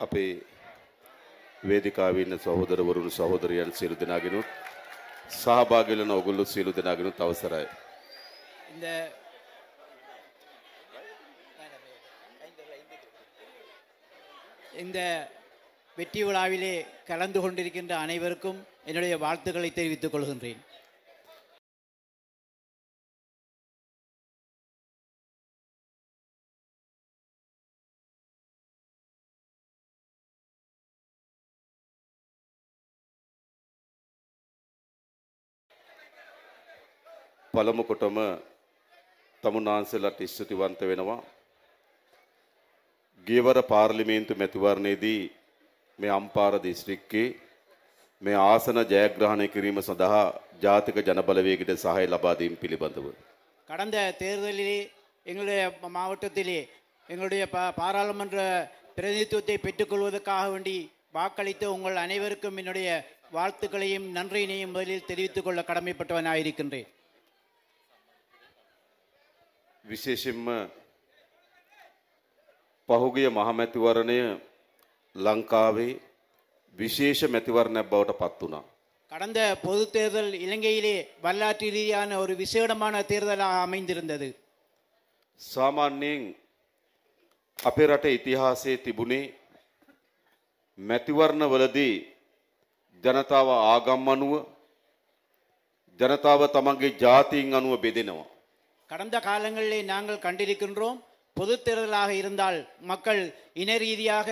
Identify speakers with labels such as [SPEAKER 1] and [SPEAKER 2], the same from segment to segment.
[SPEAKER 1] අපේ වේදිකාවේ ඉන්න සහෝදරවරුන් සහෝදරියන් සියලු දෙනාගෙනුත් සහභාගී වෙන ඔයගොල්ලෝ සියලු දෙනාගෙනුත් අවසරයි.
[SPEAKER 2] இந்த வெற்றி விழாவிலே கலந்து கொண்டிருக்கின்ற அனைவருக்கும் என்னுடைய வாழ்த்துக்களை தெரிவித்துக் கொள்கின்றேன்.
[SPEAKER 1] පළමු කොටම තමුන්නාන්සේලාට ස්තුතිවන්ත වෙනවා. ගියවර පාර්ලිමේන්තු මැතිවරණයේදී මේ අම්පාර දිස්ත්‍රික්කයේ මේ ආසන ජයග්‍රහණය කිරීම සඳහා ජාතික ජනබලවේගයට සහාය ලබා දීම පිළිබඳව
[SPEAKER 2] கடந்த தேர்தலிலே எங்களுடைய மாவட்டத்திலே எங்களுடைய பாராளுமன்ற பிரதிநிதித்துவத்தை பெற்றுக்கொள்வதற்காக வேண்டி வாக்களித்த உங்கள் அனைவருக்கும் என்னுடைய வாழ்த்துக்களையும் நன்றியினையும் முதலில் தெரிவித்துக் கொள்ள கடமைப்பட்டவனாயிருக்கின்றேன்.
[SPEAKER 1] විශේෂයෙන්ම පහුගිය මහමැතිවරණය ලංකාවේ විශේෂ මැතිවරණයක් බවට පත් වුණා.
[SPEAKER 2] கடந்த பொது தேர்தல் இலங்கையிலே வரலாற்று ரீதியான ஒரு விசேடமான தேர்தலாக அமைந்திருந்தது.
[SPEAKER 1] සාමාන්‍යයෙන් අපේ රටේ ඉතිහාසයේ තිබුණේ මැතිවරණවලදී ජනතාව ආගම් අනුව ජනතාව තමන්ගේ ජාතීන් අනුව බෙදෙනවා.
[SPEAKER 2] கடந்த காலங்களிலே நாங்கள் கண்டிருக்கின்றோம். பொது தேர்தலாக இருந்தால் மக்கள் இன ரீதியாக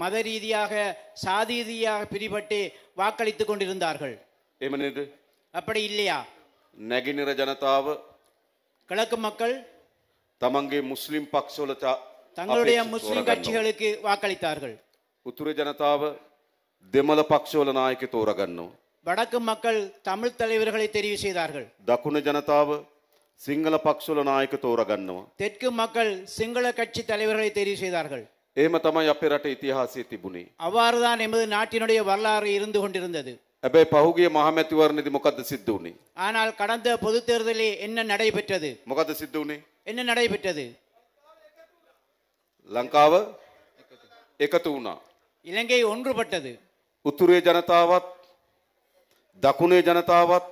[SPEAKER 2] மத ரீதியாக சாதி ரீதியாக பிரிபட்டு வாக்களித்துக் கொண்டிருந்தார்கள்.
[SPEAKER 1] එහෙම නේද?
[SPEAKER 2] அப்படி இல்லையா?
[SPEAKER 1] නැගිනිර ජනතාව
[SPEAKER 2] கிழக்கு மக்கள்
[SPEAKER 1] තමන්ගේ මුස්ලිම් පක්ෂවල
[SPEAKER 2] தங்களுடைய முஸ்லிம் கட்சிகளுக்கு வாக்களித்தார்கள்.
[SPEAKER 1] උතුරේ ජනතාව දෙමළ පක්ෂවල නායක තෝරගන්නවා.
[SPEAKER 2] வடக்கு மக்கள் தமிழ் தலைவர்களை தெரிவு செய்தார்கள்.
[SPEAKER 1] දකුණ ජනතාව සිංහල පක්ෂවල නායක තෝරගන්නවා.
[SPEAKER 2] தெற்கு மக்கள் சிங்கள கட்சி தலைவர்களை தெரிவு செய்தார்கள்.
[SPEAKER 1] එහෙම තමයි අපේ රටේ ඉතිහාසයේ තිබුණේ.
[SPEAKER 2] அவ்வாறுதான் எமது நாட்டினுடைய வரலாறு இருந்து கொண்டிருந்தது.
[SPEAKER 1] හැබැයි පහුගිය මහමැතිවරණයේදී මොකද්ද සිද්ධ වුනේ?
[SPEAKER 2] ஆனால் கடந்த பொது தேர்தலில் என்ன நடைபெற்றது?
[SPEAKER 1] මොකද්ද සිද්ධ වුනේ?
[SPEAKER 2] என்ன நடைபெற்றது?
[SPEAKER 1] ලංකාව එකතු වුණා.
[SPEAKER 2] இலங்கை ஒன்றுபட்டது.
[SPEAKER 1] උතුරේ ජනතාවත් දකුණේ ජනතාවත්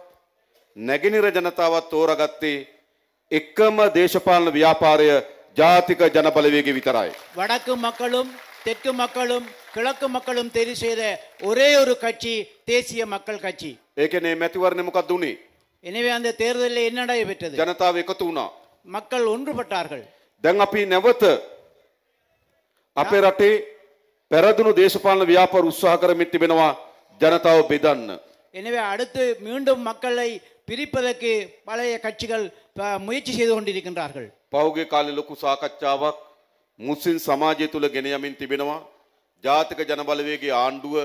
[SPEAKER 1] නැගෙනහිර ජනතාවත් තෝරාගත්තේ එකම දේශපාලන ව්‍යාපාරය ජාතික ජනබලවේගය විතරයි.
[SPEAKER 2] வடக்கு மக்களும் தெற்கு மக்களும் கிழக்கு மக்களும் தெரிவு செய்த ஒரே ஒரு கட்சி தேசிய மக்கள் கட்சி.
[SPEAKER 1] ඒ කියන්නේ මැතිවරණය මොකක්ද උනේ?
[SPEAKER 2] எனவே அந்த தேர்தலில் என்ன நடைபெற்றது?
[SPEAKER 1] ජනතාව එකතු වුණා.
[SPEAKER 2] மக்கள் ஒன்றுபட்டார்கள்.
[SPEAKER 1] දැන් අපි නැවත අපේ රටේ පෙරදුණු දේශපාලන ව්‍යාපාර උත්සාහ කරමින් තිබෙනවා ජනතාව බෙදන්න.
[SPEAKER 2] எனவே அடுத்து மீண்டும் மக்களை பிரிப்பதற்கு பழைய கட்சிகள் முயற்சி செய்து கொண்டிருக்கின்றார்கள்.
[SPEAKER 1] පහුගිය කාලේ ලොකු සාකච්ඡාවක් මුස්ලිම් සමාජය තුල ගෙන යමින් තිබෙනවා. ජාතික ජනබලවේගයේ ආණ්ඩුව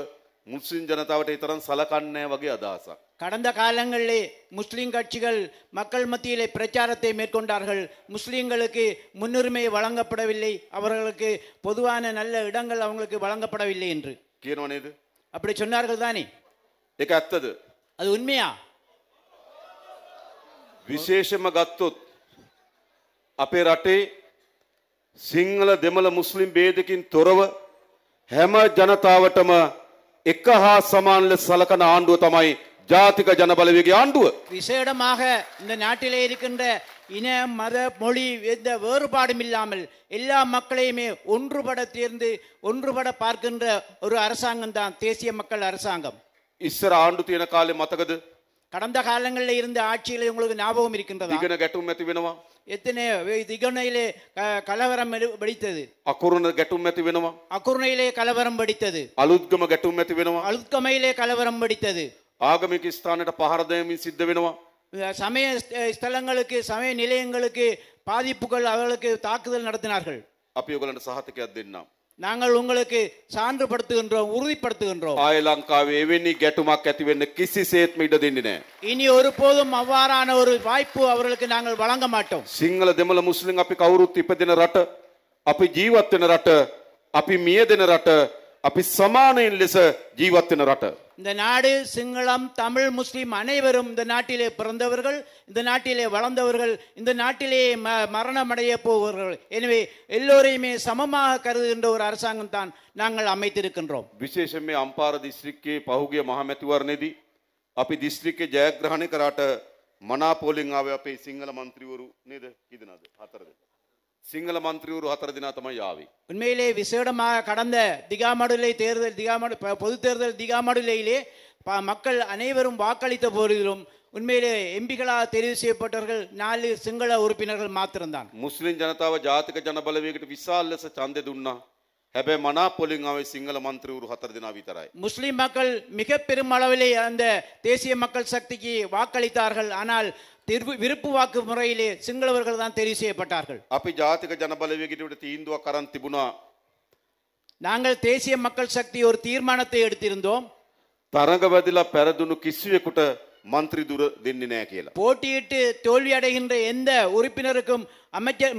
[SPEAKER 1] මුස්ලිම් ජනතාවට තරම් සලකන්නේ නැහැ වගේ අදහසක්.
[SPEAKER 2] கடந்த காலங்களிலே முஸ்லிம் கட்சிகள் மக்கள் மத்தியிலே பிரச்சாரத்தை மேற்கொண்டார்கள். முஸ்லிம்களுக்கு முன்னுரிமை வழங்கப்படவில்லை, அவர்களுக்கு பொதுவான நல்ல இடங்கள் அவங்களுக்கு வழங்கப்படவில்லை என்று
[SPEAKER 1] කියනව නේද?
[SPEAKER 2] அப்படி சொன்னார்கள் தானே?
[SPEAKER 1] ඒක ඇත්තද?
[SPEAKER 2] அது உண்மையா?
[SPEAKER 1] විශේෂම ගත්තොත් අපේ රටේ සිංහල දෙමළ මුස්ලිම් ભેදකින් තොරව හැම ජනතාවටම එක හා සමාන ලෙස සලකන ආණ්ඩුව තමයි ජාතික ජනබලවේගයේ ආණ්ඩුව.
[SPEAKER 2] விசேடமாக இந்த நாட்டிலே இருக்கின்ற இன மத மொழி எந்த வேறுபாடும் இல்லாமல் எல்லா மக்களையுமே ஒன்றுபட தேர்ந்து ஒன்றுபட பார்க்கின்ற ஒரு அரசாங்கம் தான் தேசிய மக்கள் அரசாங்கம்.
[SPEAKER 1] ඉස්සර ආණ්ඩු තියෙන කාලේ මතකද?
[SPEAKER 2] கடந்த காலங்களில் இருந்த ஆட்சியிலே உங்களுக்கு ஞாபகம் இருக்கின்றதா?
[SPEAKER 1] දිගන ගැටුම් ඇති වෙනවා.
[SPEAKER 2] எத்தனை திகனையிலே கலவரம் வெடித்தது.
[SPEAKER 1] අකුරුණ ගැටුම් ඇති වෙනවා.
[SPEAKER 2] அக்குருணையிலே கலவரம் வெடித்தது.
[SPEAKER 1] අලුත්ගම ගැටුම් ඇති වෙනවා.
[SPEAKER 2] அழுத்கமையிலே கலவரம் வெடித்தது.
[SPEAKER 1] ආගමික ස්ථානයට පහර දීමින් සිද්ධ වෙනවා.
[SPEAKER 2] சமய ஸ்தலங்களுக்கு சமய நிலையங்களுக்கு பாதிப்புகள் அவர்களுக்கு தாக்குதல் நடத்தினார்கள்.
[SPEAKER 1] අපි ඔයගලන්ට සහතිකයක් දෙන්නම්.
[SPEAKER 2] நாங்கள் உங்களுக்கு சான்றுபடுத்துகின்றோம், உறுதிப்படுத்துகின்றோம்.
[SPEAKER 1] ආය ලංකාවේ එවැනි ගැටුමක් ඇති වෙන්න කිසිසේත්ම ඉඩ දෙන්නේ නැහැ.
[SPEAKER 2] இனி ஒருபோதும் அவ்வாறான ஒரு வாய்ப்பு அவர்களுக்கு நாங்கள் வழங்க மாட்டோம்.
[SPEAKER 1] සිංහල දෙමළ මුස්ලිම් අපි කවුරුත් ඉපදෙන රට, අපි ජීවත් වෙන රට, අපි මියදෙන රට, අපි සමානයෙන් ලෙස ජීවත් වෙන රට.
[SPEAKER 2] இந்த நாடு சிங்களம் தமிழ் முஸ்லிம் அனைவரும் இந்த நாட்டிலே பிறந்தவர்கள், இந்த நாட்டிலே வளர்ந்தவர்கள், இந்த நாட்டிலே மரணமடைய போவர்கள். எனவே எல்லோரையுமே சமமாக கருதுகின்ற ஒரு அரசாங்கம் தான் நாங்கள் அமைத்திருக்கின்றோம்.
[SPEAKER 1] විශේෂයෙන් මේ අම්පාර දිස්ත්‍රික්කයේ පහුගිය මහමැතිවරණයේදී අපි දිස්ත්‍රික්කයේ ජයග්‍රහණය කරාට මනාපෝලින් ආවේ අපේ සිංහල මන්ත්‍රීවරු නේද? කී දෙනාද? 4 දෙනා. සිංහල මන්ත්‍රීවරු 4 දෙනා තමයි ආවේ.
[SPEAKER 2] உண்மையிலே விசேடமாக கடந்த திகாமடுலை தேர்தல் பொது தேர்தல் திகாமடுலையிலே மக்கள் அனைவரும் வாக்களித்த போதிலும் உண்மையிலே எம்பிகளாக தெரிவு செய்யப்பட்டவர்கள் 4 சிங்கள உறுப்பினர்கள் மாத்திரம்தான்.
[SPEAKER 1] මුස්ලිම් ජනතාව ජාතික ජනබලවේගයට විශාල ලෙස ඡන්දය දුන්නා. හැබැයි මනාපෝලින් ආවේ සිංහල මන්ත්‍රීවරු 4 දෙනා විතරයි.
[SPEAKER 2] முஸ்லிம் மக்கள் மிக பெரும் அளவிலே அந்த தேசிய மக்கள் சக்திக்கு வாக்களித்தார்கள். ஆனால் விருப்பு வாக்கு முறையிலே சிங்களவர்கள் தான் தெரிவு செய்யப்பட்டார்கள்.
[SPEAKER 1] අපි ජාතික ජනබලවේගයට තීන්දුවක් අරන් තිබුණා.
[SPEAKER 2] நாங்கள் தேசிய மக்கள் சக்தி ஒரு தீர்மானத்தை எடுத்திருந்தோம்.
[SPEAKER 1] තරඟවැදිලා පෙරදුණු කිසිවෙකුට மந்திரி දුර දෙන්නේ නැහැ කියලා.
[SPEAKER 2] போட்டியிட்டு தோல்வி அடைகின்ற எந்த உறுப்பினருக்கும் அமைச்சர்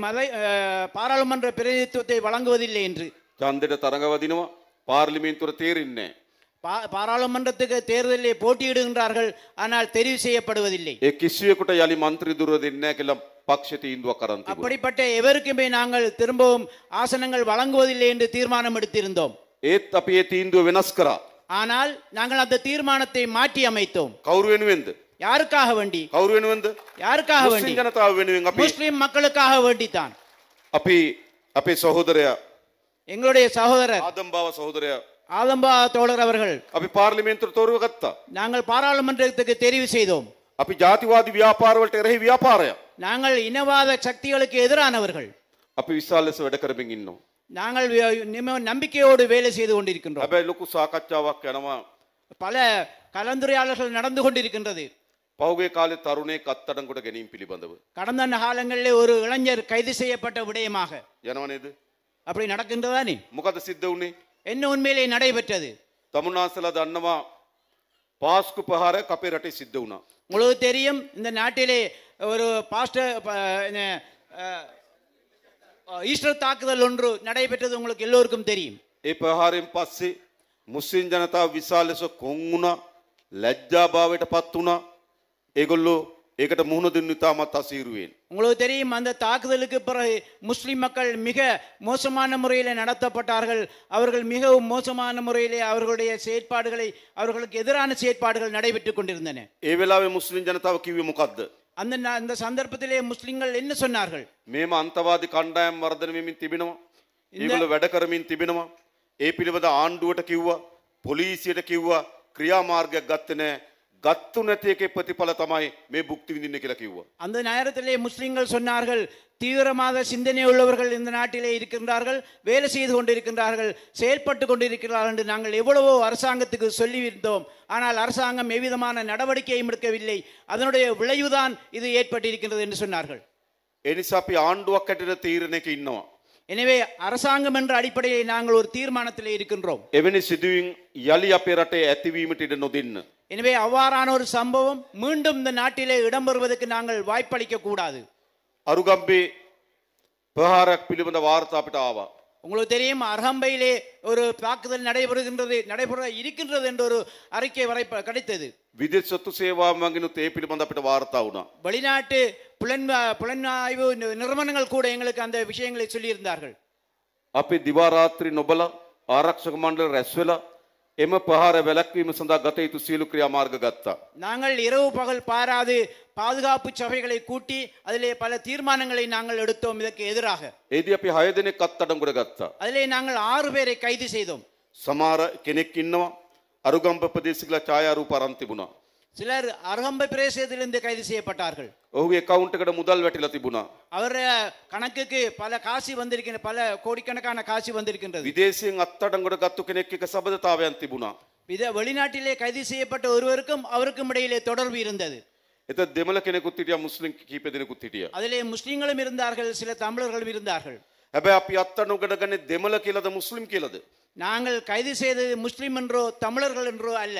[SPEAKER 2] பாராளுமன்ற பிரதிநிதித்துவத்தை வழங்குவதில்லை என்று.
[SPEAKER 1] ඡන්දෙට තරඟවදිනවා පාර්ලිමේන්තුවට තේරෙන්නේ නැහැ.
[SPEAKER 2] பாராளுமன்றத்துக்கு தேர்தலிலே போட்டியிடுகின்றார்கள், ஆனால் தெரிவு செய்யப்படுவதில்லை.
[SPEAKER 1] ඒ කිසිවෙකුට යලි மந்திரி දුර දෙන්නේ නැහැ කියලා පක්ෂ තීන්දුවක් අරන් තිබුණා.
[SPEAKER 2] அப்படிப்பட்ட எவருக்குமே நாங்கள் திரும்பவும் ஆசனங்கள் வழங்குவதில்லை என்று தீர்மானம் எடுத்திருந்தோம்.
[SPEAKER 1] ඒත් අපි ඒ තීන්දුව වෙනස් කරා.
[SPEAKER 2] ஆனால் நாங்கள் அந்த தீர்மானத்தை மாற்றி அமைத்தோம்.
[SPEAKER 1] කවුරු වෙනුවෙන්ද?
[SPEAKER 2] யாருக்காக வேண்டி?
[SPEAKER 1] කවුරු වෙනුවෙන්ද?
[SPEAKER 2] யாருக்காக வேண்டி?
[SPEAKER 1] මුස්ලිම් ජනතාව වෙනුවෙන් අපි
[SPEAKER 2] முஸ்லிம் மக்களுக்காக வேண்டித்தான்.
[SPEAKER 1] අපි අපේ සහෝදරයා
[SPEAKER 2] எங்களுடைய சகோதரர்
[SPEAKER 1] ආදම්බාව සහෝදරයා
[SPEAKER 2] ஆதம்பா தோழர் அவர்கள்
[SPEAKER 1] අපි පාර්ලිමේන්තුවට තෝරව ගත්තා.
[SPEAKER 2] நாங்கள் பாராளுமன்றத்துக்கு தெரிவு செய்தோம்.
[SPEAKER 1] අපි ජාතිවාදී ව්‍යාපාර වලට එරෙහි ව්‍යාපාරයක්.
[SPEAKER 2] நாங்கள் இனவாத சக்திகளுக்கு எதிரானவர்கள்.
[SPEAKER 1] අපි විශාල ලෙස වැඩ කරමින් ඉන්නවා.
[SPEAKER 2] நாங்கள் நம்பிக்கையோடு வேலை செய்து கொண்டிருக்கின்றோம்.
[SPEAKER 1] හැබැයි ලොකු සාකච්ඡාවක් යනවා.
[SPEAKER 2] பல கலந்துரையாடல்கள் நடந்து கொண்டிருக்கின்றது.
[SPEAKER 1] පහුගිය කාලේ තරුණයෙක් අත්අඩංගුවට ගැනීම පිළිබඳව.
[SPEAKER 2] கடந்த காலங்களிலே ஒரு இளைஞர் கைது செய்யப்பட்ட விடயமாக
[SPEAKER 1] යනව නේද?
[SPEAKER 2] அப்படி நடக்கின்றதானே?
[SPEAKER 1] මොකද සිද්ධ වුනේ?
[SPEAKER 2] என்ன உண்மையிலே நடைபெற்றது?
[SPEAKER 1] තමුන්නාන්සලා දන්නවා පාස්කු පහරයක් අපේ රටේ සිද්ධ වුණා.
[SPEAKER 2] உங்களுக்கு தெரியும், இந்த நாட்டிலே ஒரு ஈஸ்டர் தாக்குதல் ஒன்று நடைபெற்றது. உங்களுக்கு எல்லோருக்கும் தெரியும்.
[SPEAKER 1] ඒ ප්‍රහාරයෙන් පස්සේ මුස්ලිම් ජනතාව විශාල ලෙස කොන් වුණා, ලැජ්ජාභාවයට පත් වුණා. ඒගොල්ලෝ ඒකට මුහුණ දෙන්න ඉතාමත් අසීරුවෙන්.
[SPEAKER 2] உங்களுக்கு தெரியும், அந்த தாக்குதலுக்கு பிறகு முஸ்லிம் மக்கள் மிக மோசமான முறையிலே நடத்தப்பட்டார்கள். அவர்கள் மிகவும் மோசமான முறையிலே அவர்களுடைய செயற்பாடுகளை, அவர்களுக்கு எதிரான செயற்பாடுகள் நடைபெற்றுக் கொண்டிருந்தன.
[SPEAKER 1] ඒ වෙලාවේ මුස්ලිම් ජනතාව කිව්වේ මොකද්ද?
[SPEAKER 2] அந்த சந்தர்ப்பத்திலே முஸ்லிம்கள் என்ன சொன்னார்கள்?
[SPEAKER 1] මේම අන්තවාදී කණ්ඩායම් වර්ධනය වෙමින් තිබෙනවා. ඒගොල්ලෝ වැඩ කරමින් තිබෙනවා. ඒ පිළිබඳ ආණ්ඩුවට කිව්වා, පොලිසියට කිව්වා, ක්‍රියාමාර්ගයක් ගත්තේ නැහැ. ගත්තු නැති එකේ ප්‍රතිඵල තමයි මේ භුක්ති විඳින්න කියලා කිව්වා.
[SPEAKER 2] அந்த நேரத்திலே முஸ்லிம்கள் சொன்னார்கள், தீவிரமாக சிந்தனை உள்ளவர்கள் இந்த நாட்டிலே இருக்கின்றார்கள், வேலை செய்து கொண்டிருக்கின்றார்கள், செயல்பட்டு கொண்டிருக்கிறார்கள் என்று நாங்கள் எவ்வளவோ அரசாங்கத்துக்கு சொல்லியிருந்தோம். ஆனால் அரசாங்கம் எவ்விதமான நடவடிக்கையும் எடுக்கவில்லை. அதனுடைய விளைவுதான் இது ஏற்பட்டிருக்கின்றது என்று சொன்னார்கள்.
[SPEAKER 1] ඒ නිසා අපි ආණ්ඩුවක් හැටියට තීරණයක ඉන්නවා.
[SPEAKER 2] எனவே அரசாங்கம் என்ற அடிப்படையில் நாங்கள் ஒரு தீர்மானத்திலே இருக்கின்றோம்.
[SPEAKER 1] එවැනි සිදුවීම් යලි අපේ රටේ ඇතිවීමට ඉඩ නොදෙන්න.
[SPEAKER 2] எனவே அவ்வாறான ஒரு சம்பவம் மீண்டும் இந்த நாட்டிலே இடம்பெறுவதற்கு நாங்கள் வாய்ப்பளிக்க கூடாது.
[SPEAKER 1] අරුගම්බේ ප්‍රහාරයක් පිළිබඳ වාර්තා අපිට ආවා.
[SPEAKER 2] உங்களுக்கு தெரியும், அர்ஹம்பையிலே ஒரு தாக்குதல் நடைபெற இருக்கின்றது என்ற ஒரு அறிக்கை வரை கிடைத்தது.
[SPEAKER 1] විදේශ සොත්තු සේවාව මගිනුත් ඒ පිළිබඳ අපිට වාර්තා වුණා.
[SPEAKER 2] வெளிநாட்டு புலனாய்வு நிறுவனங்கள் கூட எங்களுக்கு அந்த விஷயங்களை சொல்லியிருந்தார்கள்.
[SPEAKER 1] අපි දිවා රාත්‍රී නොබලා ආරක්ෂක මණ්ඩල රැස් වෙලා එම ප්‍රහාර වැළැක්වීම සඳහා ගත යුතු සියලු ක්‍රියාමාර්ග ගත්තා.
[SPEAKER 2] நாங்கள் இரவு பகல் பாராது பாதுகாப்பு சபைகளை கூட்டி அதிலே பல தீர்மானங்களை நாங்கள் எடுத்தோம் இதற்கு எதிராக.
[SPEAKER 1] ඒදී අපි 6 දෙනෙක් අත්අඩංගුවට ගත්තා.
[SPEAKER 2] அதிலே நாங்கள் 6 பேரை கைது செய்தோம்.
[SPEAKER 1] සමහර කෙනෙක් ඉන්නවා අරුගම්බ ප්‍රදේශිකලා ඡායාරූප අරන් තිබුණා.
[SPEAKER 2] சிலர் அருகம்பை பிரதேசத்திலிருந்து கைது செய்யப்பட்டார்கள்.
[SPEAKER 1] ඔහුගේ account එකට මුදල් වැටිලා තිබුණා.
[SPEAKER 2] அவர் கணக்குக்கு பல காசு வந்திருக்கின்ற, பல கோடிக்கணக்கான காசு வந்திருக்கின்றது.
[SPEAKER 1] විදේශයෙන් අත්අඩංගුවට ගත්තු කෙනෙක් එක්ක සබඳතාවයන් තිබුණා.
[SPEAKER 2] வெளிநாட்டிலே கைது செய்யப்பட்ட ஒருவருக்கும் அவருக்கும் இடையிலே தொடர்பு இருந்தது.
[SPEAKER 1] එතන දෙමළ කෙනෙකුත් හිටියා, මුස්ලිම් කීප දෙනෙකුත් හිටියා.
[SPEAKER 2] அதிலே முஸ்லிம்களும் இருந்தார்கள், சில தமிழர்களும் இருந்தார்கள்.
[SPEAKER 1] හැබැයි අපි අත්අඩංගුවට ගන්නේ දෙමළ කියලාද මුස්ලිම් කියලාද?
[SPEAKER 2] நாங்கள் கைது செய்தது முஸ்லிம் என்றோ தமிழர்கள் என்றோ அல்ல.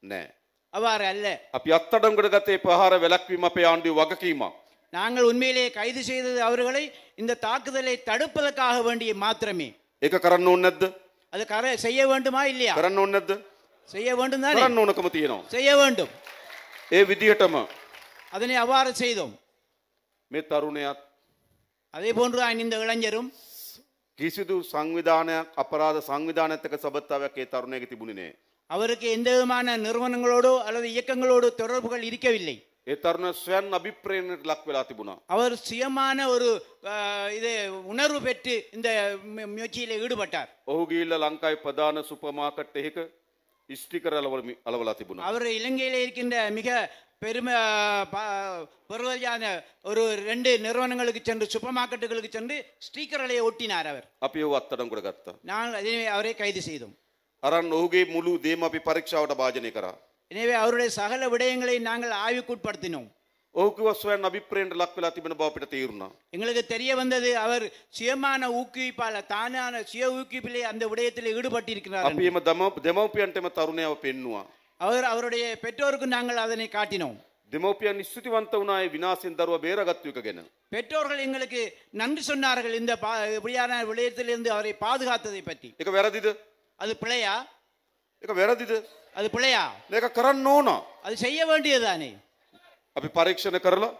[SPEAKER 1] නෑ.
[SPEAKER 2] அவ்வாறு அல்ல.
[SPEAKER 1] අපි අත්අඩංගුවට ගත්තේ ප්‍රහාර වැළැක්වීම අපේ ආණ්ඩුවේ වගකීමක්.
[SPEAKER 2] நாங்கள் உண்மையிலே கைது செய்தது அவர்களை இந்த தாக்குதலை தடுப்பதற்காக வேண்டிய மாத்திரமே.
[SPEAKER 1] ඒක කරන්න ඕනේ නැද්ද?
[SPEAKER 2] அது செய்ய வேண்டுமா இல்லையா?
[SPEAKER 1] කරන්න ඕනේ නැද්ද?
[SPEAKER 2] செய்ய வேண்டும் தானே?
[SPEAKER 1] කරන්න ඕනකම තියෙනවා.
[SPEAKER 2] செய்ய வேண்டும்.
[SPEAKER 1] ඒ විදිහටම
[SPEAKER 2] அதனை அவ்வாறு செய்தோம்.
[SPEAKER 1] මේ තරුණයාත්
[SPEAKER 2] அதே போன்றுதான் இந்த இளைஞரும்
[SPEAKER 1] කිසිදු සංවිධානයක් අපරාධ සංවිධානයත් එක්ක සබත්තාවයක් ඒ තරුණයාගේ තිබුණේ නැහැ.
[SPEAKER 2] அவருக்கு எந்த விதமான நிறுவனங்களோடோ அல்லது இயக்கங்களோடு தொடர்புகள் இருக்கவில்லை.
[SPEAKER 1] ඒ තරුණයා ස්වයන් අභිප්‍රේරණයට ලක් වෙලා තිබුණා.
[SPEAKER 2] அவர் சுயமான ஒரு இது உணர்வு பெற்று இந்த முயற்சியில் ஈடுபட்டார்.
[SPEAKER 1] ඔහු ගිහිල්ලා ලංකාවේ ප්‍රධාන සුපර් මාකට් එකක ස්ටිකර් අලවලා තිබුණා.
[SPEAKER 2] அவர் இலங்கையில் இருக்கின்ற மிக பெருமையான ஒரு 2 நிறுவனங்களுக்கு சென்று சூப்பர் மார்க்கெட்டுகளுக்கு சென்று ஸ்டிக்கர்களை ஒட்டினார் அவர்.
[SPEAKER 1] අපි ඒව අත්අඩංගුවට ගත්තා.
[SPEAKER 2] நாங்கள் அவரை கைது செய்தோம்.
[SPEAKER 1] අරන් ඔහුගේ මුළු දේම අපි පරීක්ෂාවට භාජනය කරා.
[SPEAKER 2] எனவே அவருடைய சகல விடயங்களை நாங்கள் ஆய்வுக்குட்படுத்தினோம்.
[SPEAKER 1] ඔහු කිව්වා ස්වයන් අභිප්‍රේරණයට ලක් වෙලා තිබෙන බව අපිට තේරුණා.
[SPEAKER 2] எங்களுக்கு தெரிய வந்தது அவர் சுயமான ஊக்குவிப்பால் தானான சுய ஊக்குவிப்பிலே அந்த விடயத்தில் ஈடுபட்டிருக்கிறார்.
[SPEAKER 1] අපි එම දෙමව්පියන්ටම තරුණයව පෙන්නුවා.
[SPEAKER 2] அவருடைய பெற்றோருக்கு நாங்கள் அதனை காட்டினோம்.
[SPEAKER 1] දෙමව්පියන් ස්තුතිවන්ත වුණා ඒ විනාශෙන් දරුවා බේරගත්තු එක ගැන.
[SPEAKER 2] பெற்றோர்கள் எங்களுக்கு நன்றி சொன்னார்கள் இந்த இப்படியான விடயத்திலிருந்து அவரை பாதுகாத்ததை பற்றி.
[SPEAKER 1] ඒක වැරදිද?
[SPEAKER 2] அது பிழையா?
[SPEAKER 1] ඒක වැරදිද?
[SPEAKER 2] அது பிழையா?
[SPEAKER 1] මේක කරන්න ඕන.
[SPEAKER 2] அது செய்ய வேண்டியதுதானே.
[SPEAKER 1] අපි පරීක්ෂණ කරලා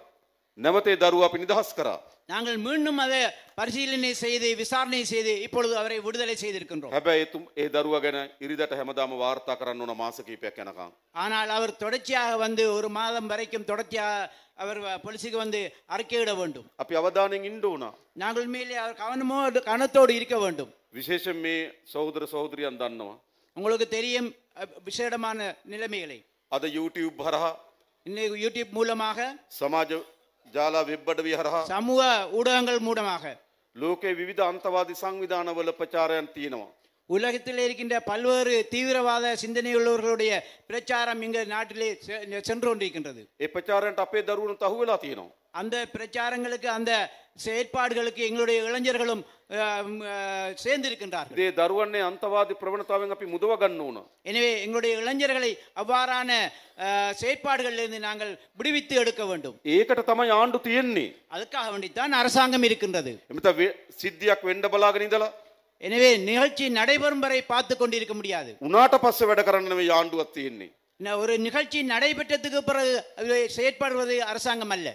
[SPEAKER 1] නැවත ඒ දරුවා අපි නිදහස් කරා.
[SPEAKER 2] நாங்கள் மீண்டும் அதை பரிசீலனை செய்து விசாரணை செய்து இப்பொழுது அவரை விடுதலை செய்திருக்கின்றோம்.
[SPEAKER 1] හැබැයි ඒ දරුවා ගැන ඉරිදට හැමදාම වාර්තා කරන්න ඕන මාස කිහිපයක් යනකම්.
[SPEAKER 2] ஆனால் அவர் தொடர்ச்சியாக வந்து ஒரு மாதம் வரைக்கும் தொடர்ச்சியாக அவர் போலீஸுக்கு வந்து அறிக்கையிட வேண்டும்.
[SPEAKER 1] අපි අවධානයෙන් ඉන්න ඕන.
[SPEAKER 2] நாங்கள் மேலே அவர் கவனத்தோடு இருக்க வேண்டும்.
[SPEAKER 1] විශේෂයෙන් මේ සහෝදර සහෝදරියන් දන්නවා.
[SPEAKER 2] உங்களுக்கு தெரியும் விசேடமான நிலைமைகளை.
[SPEAKER 1] අද YouTube හරහා
[SPEAKER 2] இன்னைக்கு யூடியூப் மூலமாக
[SPEAKER 1] සමාජ ජාලා වෙබ් අඩවිය හරහා
[SPEAKER 2] சமூக ஊடகங்கள் மூலமாக
[SPEAKER 1] ලෝකයේ විවිධ අන්තවාදී සංවිධානවල ප්‍රචාරයන් තියෙනවා.
[SPEAKER 2] உலகத்தில் இருக்கின்ற பல்வேறு தீவிரவாத சிந்தனையுள்ளவர்களுடைய பிரச்சாரம் இங்க நாட்டிலே சென்று கொண்டிருக்கின்றது.
[SPEAKER 1] ඒ ප්‍රචාරයන්ට අපේ දරුවනුත් අහු වෙලා තියෙනවා.
[SPEAKER 2] அந்த பிரச்சாரங்களுக்கு அந்த செயற்பாடுகளுக்கு எங்களுடைய இளைஞர்களும் சேர்ந்திருக்கின்றார்கள்.
[SPEAKER 1] ඒ දරුවන්නේ අන්තවාදී ප්‍රවණතාවෙන් අපි මුදව ගන්න ඕන.
[SPEAKER 2] எனவே எங்களுடைய இளைஞர்களை அவ்வாறான செயற்பாடுகளிலிருந்து நாங்கள் விடுவித்து எடுக்க வேண்டும்.
[SPEAKER 1] ඒකට තමයි ආණ්ඩු තියෙන්නේ.
[SPEAKER 2] அதுக்காக வேண்டித்தான் அரசாங்கம் இருக்கின்றது.
[SPEAKER 1] එමෙත සිද්ධියක් වෙන්න බලාගෙන ඉඳලා
[SPEAKER 2] எனவே நிகழ்ச்சி நடைபெறும் வரை பார்த்து கொண்டிருக்க முடியாது.
[SPEAKER 1] උනාට පස්සේ වැඩ කරන්න නෙවෙයි ආණ්ඩුවක් තියෙන්නේ.
[SPEAKER 2] ஒரு நிகழ்ச்சி நடைபெற்றதுக்கு பிறகு செயற்படுவது அரசாங்கம் அல்ல.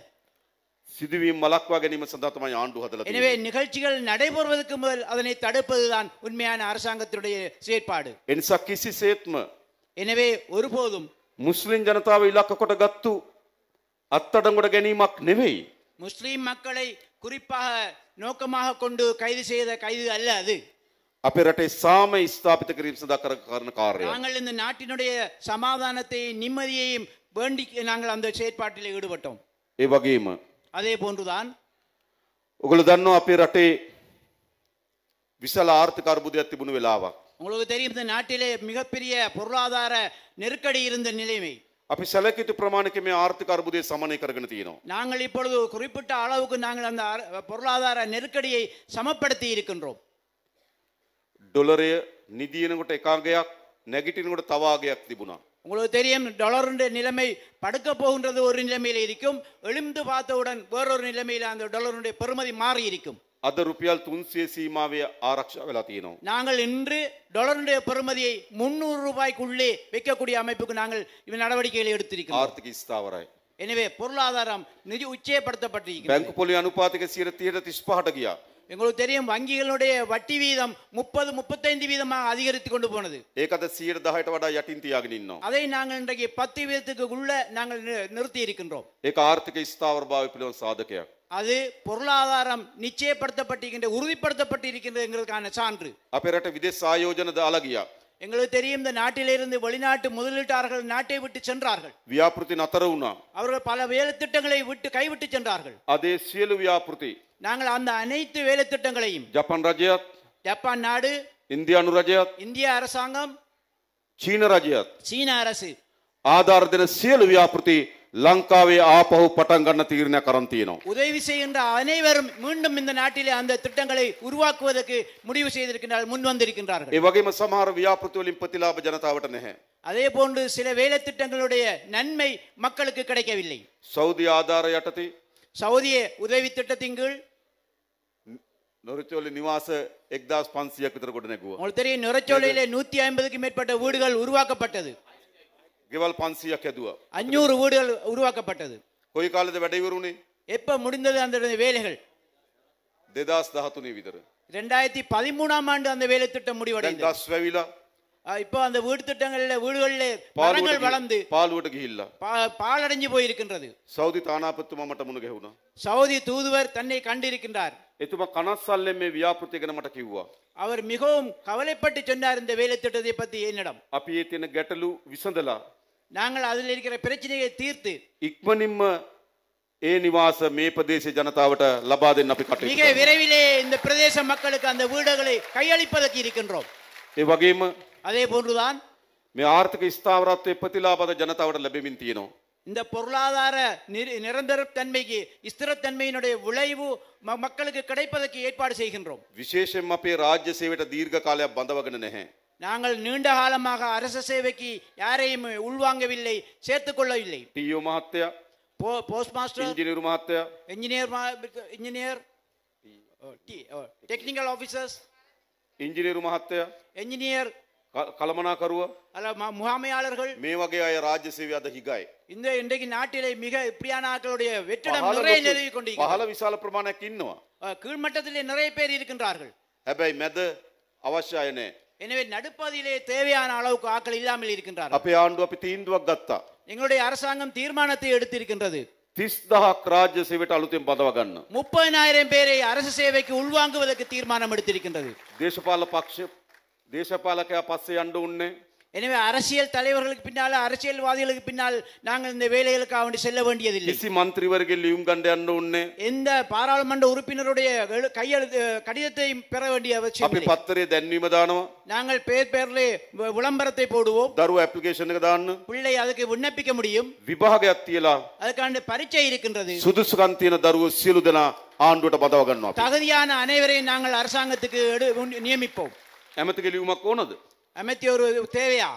[SPEAKER 1] සිදුවීම් මලක්වා ගැනීම සඳහා තමයි ආණ්ඩුව හදලා තියෙන්නේ.
[SPEAKER 2] எனவே நிகழ்ச்சிகள் நடைபெறுவதற்கு முதல் அதனை தடுப்பதுதான் உண்மையான அரசாங்கத்தினுடைய செயற்பாடு.
[SPEAKER 1] එනිසා කිසිසේත්ම
[SPEAKER 2] எனவே ஒருபோதும்
[SPEAKER 1] මුස්ලිම් ජනතාව ඉලක්ක කොට ගත්තු අත්අඩංගුවට ගැනීමක් නෙවෙයි.
[SPEAKER 2] முஸ்லிம் மக்களை குறிப்பாக நோக்கமாக கொண்டு கைது செய்த கைது அல்ல அது.
[SPEAKER 1] අපේ රටේ සාමය ස්ථාපිත කිරීම සඳහා කරන කාර්යය.
[SPEAKER 2] நாங்கள் இந்த நாட்டினுடைய சமாதானத்தை நிம்மதியையும் வேண்டி நாங்கள் அந்த செயற்பாட்டில் ஈடுபட்டோம்.
[SPEAKER 1] ඒ වගේම
[SPEAKER 2] அதே போன்றுதான்
[SPEAKER 1] ඔගොල්ලෝ දන්නවා අපේ රටේ විශාල ආර්ථික අර්බුදයක් තිබුණු වෙලාවක්.
[SPEAKER 2] உங்களுக்கு தெரியும் இந்த நாட்டிலே மிகப்பெரிய பொருளாதார நெருக்கடி இருந்த நிலைமை.
[SPEAKER 1] අපි සැලකිය යුතු ප්‍රමාණයක මේ ආර්ථික අර්බුදය සමනය කරගෙන තියෙනවා.
[SPEAKER 2] நாங்கள் இப்பொழுது குறிப்பிட்ட அளவுக்கு நாங்கள் அந்த பொருளாதார நெருக்கடியை சமப்படுத்தி இருக்கின்றோம்.
[SPEAKER 1] ඩොලරය නිදිනකොට එකාගයක් නැගිටිනකොට තව ආගයක් තිබුණා.
[SPEAKER 2] உங்களுக்கு தெரியும் டாலருடைய நிலைமை படுக்க போகின்றது ஒரு நிலைமையில் இருக்கும், எழுந்து பார்த்தவுடன் வேறொரு நிலைமையில் அந்த டாலருடைய பெறுமதி மாறி இருக்கும்.
[SPEAKER 1] අද රුපියල් 300 සීමාවේ ආරක්ෂා වෙලා තියෙනවා.
[SPEAKER 2] நாங்கள் இன்று டாலருடைய பெறுமதியை 300 ரூபாய்க்குள்ளே வைக்கக்கூடிய அமைப்புக்கு நாங்கள் நடவடிக்கைகளை எடுத்திருக்கிறோம்.
[SPEAKER 1] ආර්ථික ස්ථාවරයි.
[SPEAKER 2] எனவே பொருளாதாரம் நிதி உச்சயப்படுத்தப்பட்டிருக்கிறது.
[SPEAKER 1] බැංකු පොලේ අනුපාතික 30-35ට ගියා.
[SPEAKER 2] எங்களுக்கு தெரியும் வங்கிகளுடைய வட்டி வீதம் 30-35 வீதமாக அதிகரித்து கொண்டு போனது.
[SPEAKER 1] ඒක අද 110ට වඩා යටින් තියාගෙන ඉන්නවා.
[SPEAKER 2] அதை நாங்கள் இன்றைக்கு 10 வீதத்துக்கு உள்ள நாங்கள் நிறுத்தி இருக்கின்றோம்.
[SPEAKER 1] ඒක ආර්ථික ස්ථාවරභාවය පිළිබඳ සාධකයක්.
[SPEAKER 2] அது பொருளாதாரம் நிச்சயப்படுத்தப்பட்டிருக்கின்ற உறுதிப்படுத்தப்பட்டிருக்கின்றதுங்கிறதுக்கான சான்று.
[SPEAKER 1] අපේ රට විදේශ ආයෝජන දාලා ගියා.
[SPEAKER 2] எங்களுக்கு தெரியும் இந்த நாட்டிலிருந்து வெளிநாட்டு முதலீட்டாளர்கள் நாட்டை விட்டு சென்றார்கள்.
[SPEAKER 1] ව්‍යාපෘති නතර වුණා.
[SPEAKER 2] அவர்கள் பல வேலை திட்டங்களை விட்டு கைவிட்டு சென்றார்கள்.
[SPEAKER 1] අදේ සියලු ව්‍යාපෘති
[SPEAKER 2] நாங்கள் அந்த அனைத்து வேலை திட்டங்களையும்
[SPEAKER 1] ජපාන් රජයත්,
[SPEAKER 2] ஜப்பான் நாடு,
[SPEAKER 1] ඉන්දියානු රජයත්,
[SPEAKER 2] இந்திய அரசாங்கம்,
[SPEAKER 1] චීන රජයත්
[SPEAKER 2] சீன அரசு
[SPEAKER 1] ආධාර දෙන සියලු ව්‍යාපෘති ලංකාවේ ආපහු පටන් ගන්න තීරණයක් අරන් තියෙනවා.
[SPEAKER 2] உதவி செய்கின்ற அனைவரும் மீண்டும் இந்த நாட்டிலே அந்த திட்டங்களை உருவாக்குவதற்கு முடிவு செய்திருக்கின்றார்கள், முன் வந்திருக்கின்றார்கள்.
[SPEAKER 1] ඒ වගේම සමහර ව්‍යාපෘති වලින් ප්‍රතිලාභ ජනතාවට නැහැ.
[SPEAKER 2] அதே போன்று சில வேலை திட்டங்களுடைய நன்மை மக்களுக்கு கிடைக்கவில்லை.
[SPEAKER 1] සෞදි ආධාර යටතේ
[SPEAKER 2] சவுதிய உதவி திட்டத்தின் கீழ்
[SPEAKER 1] නොරචෝලි නිවාස 1500ක් විතර ගොඩ නැගුවා.
[SPEAKER 2] உங்களுக்கு தெரியும் நுரச்சோலையிலே 150க்கும் மேற்பட்ட வீடுகள் உருவாக்கப்பட்டது.
[SPEAKER 1] ගෙවල් 500ක් හැදුවා.
[SPEAKER 2] 500 வீடுகள் உருவாக்கப்பட்டது.
[SPEAKER 1] කොයි කාලෙද වැඩ ඉවරුනේ?
[SPEAKER 2] எப்ப முடிந்தது அந்த வேலைகள்?
[SPEAKER 1] 2013 විතර.
[SPEAKER 2] 2013ஆம் ஆண்டு அந்த வேலை திட்டம்
[SPEAKER 1] දැන්
[SPEAKER 2] முடிவடைந்தது.
[SPEAKER 1] ගස් වැවිලා
[SPEAKER 2] இப்போ அந்த வீடு திட்டங்கள்ல வீடுகளிலே மரங்கள் வளர்ந்து
[SPEAKER 1] පාළුවට ගිහිල්ලා.
[SPEAKER 2] பாலடைஞ்சு போயிருக்கின்றது.
[SPEAKER 1] සෞදි තානාපතිතුමා මට මුණ ගැහුණා.
[SPEAKER 2] சவுதி தூதுவர் தன்னை கண்டிருக்கின்றார்.
[SPEAKER 1] එතුමා කනස්සල්ලෙන් මේ ව්‍යාපෘතිය ගැන මට කිව්වා.
[SPEAKER 2] அவர் மிகவும் கவலைப்பட்டு சொன்னார் இந்த வேலை திட்டத்தை பத்தி என்னிடம்.
[SPEAKER 1] අපි ඒ තියෙන ගැටලු විසඳලා
[SPEAKER 2] நாங்கள் அதில் இருக்கிற பிரச்சனையை தீர்த்து
[SPEAKER 1] ඉක්මනින්ම ඒ නිවාස මේ ප්‍රදේශයේ ජනතාවට ලබා දෙන්න අපි කටයුතු
[SPEAKER 2] மிக
[SPEAKER 1] කරනවා.
[SPEAKER 2] விரைவிலே இந்த பிரதேச மக்களுக்கு அந்த வீடுகளை கையளிப்பதற்கு இருக்கின்றோம்.
[SPEAKER 1] ඒ වගේම
[SPEAKER 2] அதே போன்றுதான்
[SPEAKER 1] මේ ආර්ථික ස්ථාවරත්වයේ ප්‍රතිලාභද ජනතාවට ලැබෙමින් තියෙනවා.
[SPEAKER 2] இந்த பொருளாதார நிரந்தர தன்மைக்கு ஸ்திரத்தன்மையினுடைய விளைவு மக்களுக்கு கிடைப்பதற்கு ஏற்பாடு செய்கின்றோம்.
[SPEAKER 1] විශේෂයෙන්ම අපේ රාජ්‍ය සේවයට දීර්ඝ කාලයක් බඳවගෙන නැහැ.
[SPEAKER 2] நாங்கள் நீண்ட காலமாக அரச சேவைக்கு யாரையும் உள்வாங்கவில்லை, சேர்த்துக் கொள்ளவில்லை.
[SPEAKER 1] ටීයෝ මහත්තයා,
[SPEAKER 2] போஸ்ட் மாஸ்டர்,
[SPEAKER 1] ඉංජිනේරු මහත්තයා,
[SPEAKER 2] இன்ஜினியர், டெக்னிக்கல் ஆபீசர்ஸ்,
[SPEAKER 1] ඉංජිනේරු මහත්තයා,
[SPEAKER 2] என்ஜினியர்,
[SPEAKER 1] කළමනාකරුවා
[SPEAKER 2] அல்ல முகாமையாளர்கள்,
[SPEAKER 1] මේ වගේ අය රාජ්‍ය සේවය අද හිගයි.
[SPEAKER 2] இந்த இன்றைக்கு நாட்டிலே மிக இப்படியான ஆட்களுடைய வெற்றிடம் நிறைய நிலவி கொண்டிருக்கிறது.
[SPEAKER 1] පහළ විශාල ප්‍රමාණයක් ඉන්නවා.
[SPEAKER 2] கீழ்மட்டத்திலே நிறைய பேர் இருக்கின்றார்கள்.
[SPEAKER 1] හැබැයි මැද අවශ්‍ය අය නැහැ.
[SPEAKER 2] எனவே நடுப்பகுதியிலே தேவையான அளவுக்கு ஆட்கள் இல்லாமல் இருக்கின்றார்கள்.
[SPEAKER 1] අපේ ආණ්ඩුව අපි තීන්දුවක් ගත්තා.
[SPEAKER 2] எங்களுடைய அரசாங்கம் தீர்மானத்தை எடுத்திருக்கின்றது.
[SPEAKER 1] 30000ක් රාජ්‍ය සේවයට අලුතෙන් බඳව ගන්න.
[SPEAKER 2] 30,000 பேரை அரசு சேவைக்கு உள்வாங்குவதற்கு தீர்மானம் எடுத்திருக்கின்றது.
[SPEAKER 1] දේශපාලකයා පස්සේ යන්න උන්නේ.
[SPEAKER 2] எனவே அரசியல் தலைவர்களுக்கு பின்னால, அரசியல்வாதிகளுக்கு பின்னால் நாங்கள் இந்த வேலைகளுக்காக வேண்டி செல்ல வேண்டியதில்லை.
[SPEAKER 1] කිසි മന്ത്രിවරගේ ලියුම් ගන්න යන්න උන්නේ.
[SPEAKER 2] எந்த பாராளுமன்ற உறுப்பினருடைய கையெழுத்து கடிதத்தை பெற வேண்டிய அவசியம்
[SPEAKER 1] අපි
[SPEAKER 2] இல்லை.
[SPEAKER 1] පත්තරේ දැන්වීම දානවා.
[SPEAKER 2] நாங்கள் பேர்லே விளம்பரத்தை போடுவோம்.
[SPEAKER 1] දරුවෝ ඇප්ලිකේෂන් එක දාන්න.
[SPEAKER 2] பிள்ளை அதுக்கு விண்ணப்பிக்க முடியும்.
[SPEAKER 1] විභාගයක් තියලා
[SPEAKER 2] அதுக்கான பரீட்சை இருக்கின்றது.
[SPEAKER 1] සුදුසුකම් තියෙන දරුවෝ සියලු දෙනා ආණ්ඩුවට බඳව ගන්නවා. අපි
[SPEAKER 2] தகுதியான அனைவரையும் நாங்கள் அரசாங்கத்துக்கு நியமிப்போம்.
[SPEAKER 1] ඇමතිගේ ලියුමක් ඕනද?
[SPEAKER 2] அமைத்தி ஒரு தேவையா?